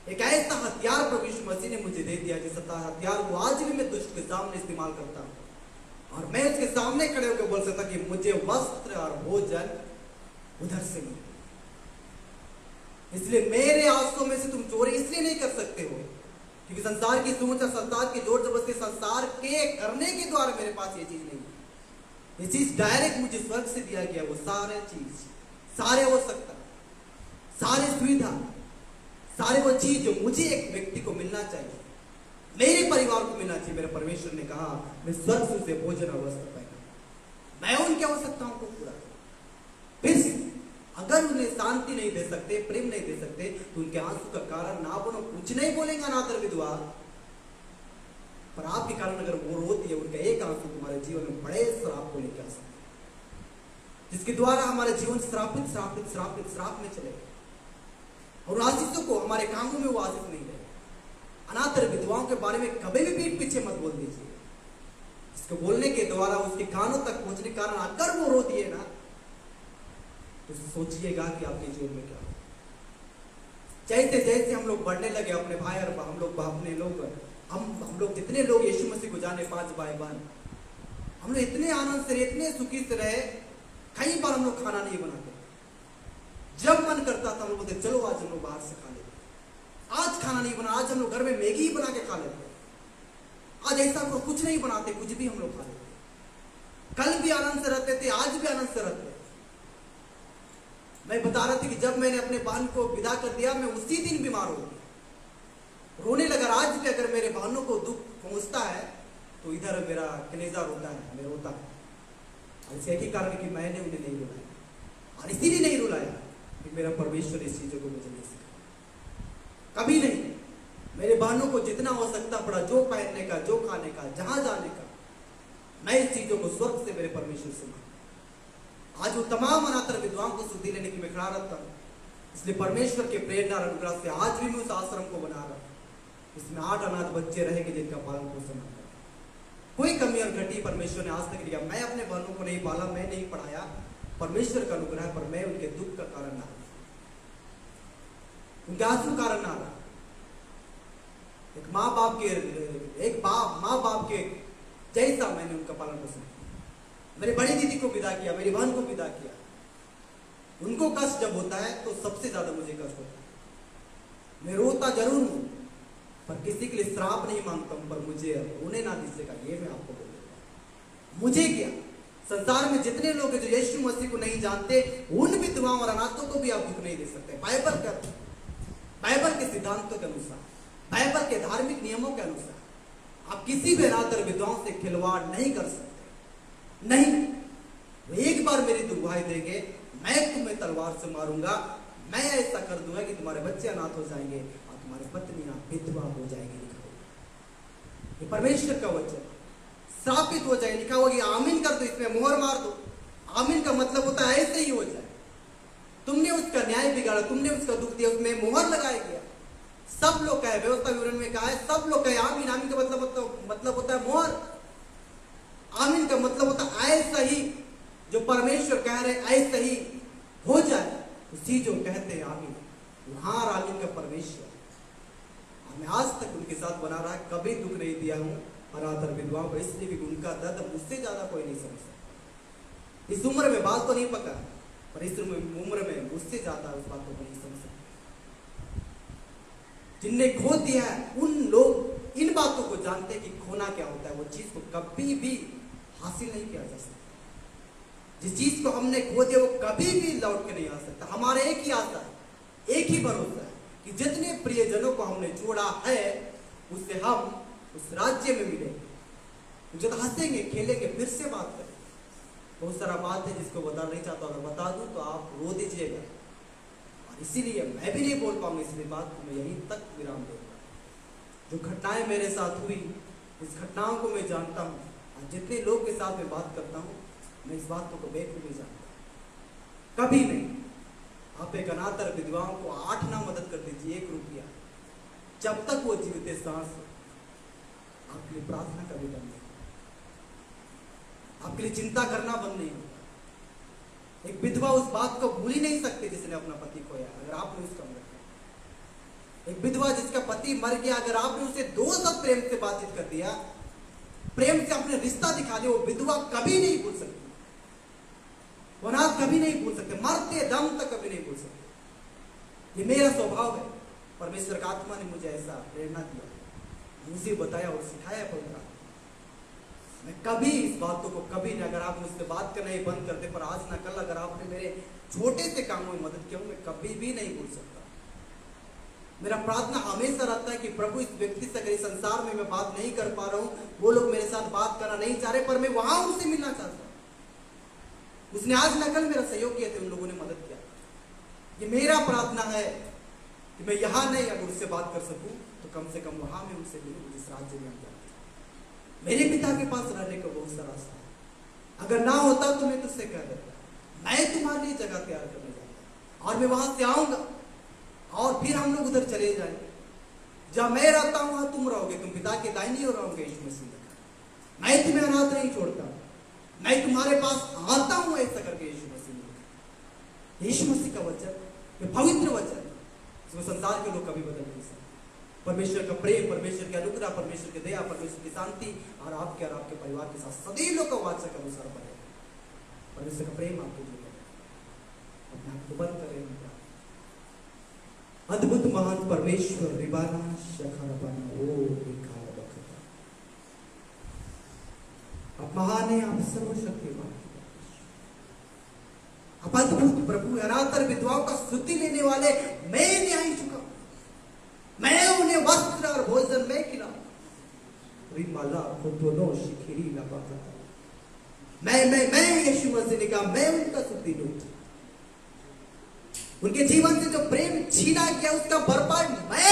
एक ऐसा हथियार प्रभु यीशु मसीह ने मुझे दे दिया, जिस हथियार को आज भी मैं दुष्ट के सामने इस्तेमाल करता हूं, और मैं उसके सामने खड़े होकर बोल सकता कि मुझे वस्त्र और भोजन उधर से मिले। इसलिए मेरे आंसुओं में से तुम चोरी इसलिए नहीं कर सकते हो क्योंकि संसार की सोच और संसार की जोर जबरदस्ती, संसार के करने के द्वारा मेरे पास ये चीज नहीं है। ये चीज डायरेक्ट मुझे स्वर्ग से दिया गया। वो सारे चीज, सारे आवश्यकता, सारे सुविधा, सारे वो चीज जो मुझे एक व्यक्ति को मिलना चाहिए, मेरे परिवार को मिलना चाहिए, मेरे परमेश्वर ने कहा मैं स्वर्ग से भोजन और वस्त्र पाएगा। मैं उनकी आवश्यकताओं को पूरा करूं। फिर अगर उन्हें शांति नहीं दे सकते, प्रेम नहीं दे सकते, तो उनके आंसू का कारण ना बनो। कुछ नहीं बोलेंगे अनादर विधवा, पर आपके कारण अगर वो रोती है, उनका एक आंसू तुम्हारे जीवन में बड़े श्राप को लेकर आ सकते, जिसके द्वारा हमारा जीवन श्रापित श्रापित श्रापित श्राप में चलेगा, और आशीषों को हमारे कामों में वो आशीष नहीं रहेगा। अनादर विधवाओं के बारे में कभी भी पीठ पीछे मत बोल दीजिए। इसको बोलने के द्वारा उसके कानों तक पहुंचने के कारण अगर वो रोती है ना, तो सोचिएगा कि आपके जीवन में क्या हो। जैसे जैसे हम लोग बढ़ने लगे, अपने भाई और हम लोग जितने लोग यीशु मसीह को जाने, 5 भाई बहन, हम लोग इतने आनंद से, इतने सुखी से रहे। कई बार हम लोग खाना नहीं बनाते, जब मन करता था हम लोग बोलते चलो आज हम लोग बाहर से खा लेते। आज खाना नहीं बना, आज हम लोग घर में मैगी ही बना के खा लेते। आज ऐसा कुछ नहीं बनाते, कुछ भी हम लोग खा लेते। कल भी आनंद से रहते थे, आज भी आनंद से रहते। मैं बता रहा था कि जब मैंने अपने बहन को विदा कर दिया, मैं उसी दिन बीमार हो गया, रोने लगा। आज भी अगर मेरे बहनों को दुख पहुंचता है तो इधर मेरा कलेजा रोता है, मेरा रोता है। इसके एक ही कारण कि मैंने उन्हें नहीं रुलाया, और इसीलिए नहीं रुलाया कि मेरा परमेश्वर इस चीजों को मुझे नहीं सिखाया। कभी नहीं। मेरे बहनों को जितना आवश्यकता पड़ा, जो पहनने का, जो खाने का, जहां जाने का, मैं इस चीजों को स्वर्ग से मेरे परमेश्वर से मांगा। आज वो तमाम अनाथर विधवाओं को सुधि लेने की मैं खड़ा रहता हूँ। इसलिए परमेश्वर के प्रेरणा और अनुग्रह से आज भी मैं उस आश्रम को बना रहा हूँ। इसमें 8 अनाथ बच्चे रहेंगे जिनका पालन पोषण होगा। कोई कमी और घटी परमेश्वर ने आज तक नहीं किया। मैं अपने बहनों को नहीं पाला, मैं नहीं पढ़ाया, परमेश्वर का अनुग्रह, पर मैं उनके दुख का कारण ना रहा, उनके आंसू कारण ना रहा। एक माँ बाप के जैसा मैंने उनका पालन पोषण किया। मेरी बड़ी दीदी को विदा किया, मेरी बहन को विदा किया। उनको कष्ट जब होता है तो सबसे ज्यादा मुझे कष्ट होता है। मैं रोता जरूर हूं, पर किसी के लिए श्राप नहीं मांगता हूं, पर मुझे रोने ना दीजिएगा, ये मैं आपको बोल देता हूं। मुझे क्या, संसार में जितने लोग हैं जो यीशु मसीह को नहीं जानते, उन विधवाओं और अनाथों को भी आप दुख नहीं दे सकते। बाइबल के सिद्धांतों के अनुसार, बाइबल के धार्मिक नियमों के अनुसार आप किसी भी अनाथ और विधवाओं से खिलवाड़ नहीं कर सकते। नहीं, एक बार मेरी दुहाई देंगे, मैं तुम्हें तलवार से मारूंगा, मैं ऐसा कर दूंगा कि तुम्हारे बच्चे अनाथ हो जाएंगे और तुम्हारी पत्नियां विधवा हो जाएंगी। ये परमेश्वर का वचन श्रापित हो जाए, लिखा होगा आमीन कर दो, इसमें मोहर मार दो। आमीन का मतलब होता है ऐसे ही हो जाए। तुमने उसका न्याय बिगाड़ा, तुमने उसका दुख दिया, उसमें मोहर लगाया गया। सब लोग कहे, व्यवस्था विवरण में कहा है, सब लोग कहे आमीन। आमीन का मतलब होता है मोहर। आमीन का मतलब होता है ऐसा ही, जो परमेश्वर कह रहे ऐसा ही हो जाए, उसी जो कहते हैं आमीन, वहां आमीन का परमेश्वर हमें आज तक उनके साथ बना रहा है। कभी दुख नहीं दिया हूं अनाथर विधवाओं को, इसलिए भी उनका दर्द मुझसे ज्यादा कोई नहीं समझ सकता। इस उम्र में बाल तो नहीं पका, पर इस उम्र में मुझसे ज्यादा उस बात को नहीं समझ सकता। जिनने खो दिया है उन लोग इन बातों को जानते हैं कि खोना क्या होता है। वो चीज को कभी भी हासिल नहीं किया जा सकता। जिस चीज को हमने खो दिया वो कभी भी लौट के नहीं आ सकता। हमारा एक ही आशा है, एक ही भरोसा है कि जितने प्रियजनों को हमने छोड़ा है उससे हम उस राज्य में मिलेंगे। जब हंसेंगे, खेलेंगे, फिर से बात करें। बहुत सारा बात है जिसको बता नहीं चाहता, अगर बता दूं तो आप रो दीजिएगा, और इसीलिए मैं भी नहीं बोल पाऊंगा। इसलिए बात को मैं यहीं तक विराम दूंगा। जो घटनाएं मेरे साथ हुई, उस घटनाओं को मैं जानता हूँ, और जितने लोग के साथ मैं बात करता हूँ, मैं इस बात को बेखूबी जानता। कभी नहीं आप एक अनाथर विधवाओं को 8 ना मदद कर दीजिए, 1 रुपया, जब तक वो जीवित सांस आपके लिए प्रार्थना कभी बंद नहीं, आपके लिए चिंता करना बंद नहीं होगा। एक विधवा उस बात को भूल ही नहीं सकती जिसने अपना पति खोया, अगर आपने उसका मदद किया। एक विधवा जिसका पति मर गया, अगर आपने उसे 2 शब्द प्रेम से बातचीत कर दिया, प्रेम से अपने रिश्ता दिखा दिया, वो विधवा कभी नहीं भूल सकती। वो अनाथ कभी नहीं भूल सकते, मरते दम तक कभी नहीं भूल सकते। ये मेरा स्वभाव है। परमेश्वर का आत्मा ने मुझे ऐसा प्रेरणा दिया, मुझे बताया और सिखाया। पवित्र मैं कभी इस बातों को कभी नहीं, अगर आप मुझसे बात करना ही बंद करते, पर आज ना कल अगर आपने मेरे छोटे से कामों में मदद किया, मैं कभी भी नहीं भूल सकता। मेरा प्रार्थना हमेशा रहता है कि प्रभु इस व्यक्ति से अगर इस संसार में मैं बात नहीं कर पा रहा हूं, वो लोग मेरे साथ बात करना नहीं चाह रहे, पर मैं वहां उनसे मिलना चाहता हूं। उसने आज न कल मेरा सहयोग किया थे, उन लोगों ने मदद किया। ये मेरा प्रार्थना है कि मैं यहां नहीं अगर उससे बात कर सकूं तो कम से कम वहां में उनसे मिलूं जिस राज्य में हम जाते। मेरे पिता के पास रहने का बहुत सारा रास्ता है। अगर ना होता तो मैं तुझसे कह देता, मैं तुम्हारे लिए जगह तैयार करने जाता, और मैं वहां से आऊंगा, और फिर हम लोग उधर चले जाएंगे। जब मैं रहता हूं वहां तुम रहोगे, तुम पिता के दाहिनी ओर रहोगे। यीशु मसीह, मैं तुम्हें अनाथ नहीं छोड़ता, मैं तुम्हारे पास आता हूं, ऐसा करके यीशु मसीह ने। यीशु मसीह का वचन, ये पवित्र वचन, इसमें संसार के लोग कभी बदल नहीं सकते। परमेश्वर का प्रेम, परमेश्वर की अनुग्रह, परमेश्वर की दया, परमेश्वर की शांति और आपके परिवार के साथ सदैव का वाचा के अनुसार बने। परमेश्वर का प्रेम आपको जीवन अपने आप को बंद करें। अद्भुत महान परमेश्वर रिबाना शखरपना ओ विकार बखता, आप महान है, आप सर्वशक्तिमान, आप अद्भुत प्रभु। अनाथर विधवाओं का स्तुति लेने वाले मैं न्याय चुका, मैं उन्हें वस्त्र और भोजन में खिलाऊं। रिमाला खुदोनो शिखिरी ना बखता, मैं यीशु मसीह ने कहा, मैं उनका स्तुति लूं। उनके जीवन से जो प्रेम छीना गया उसका भरपाई मैं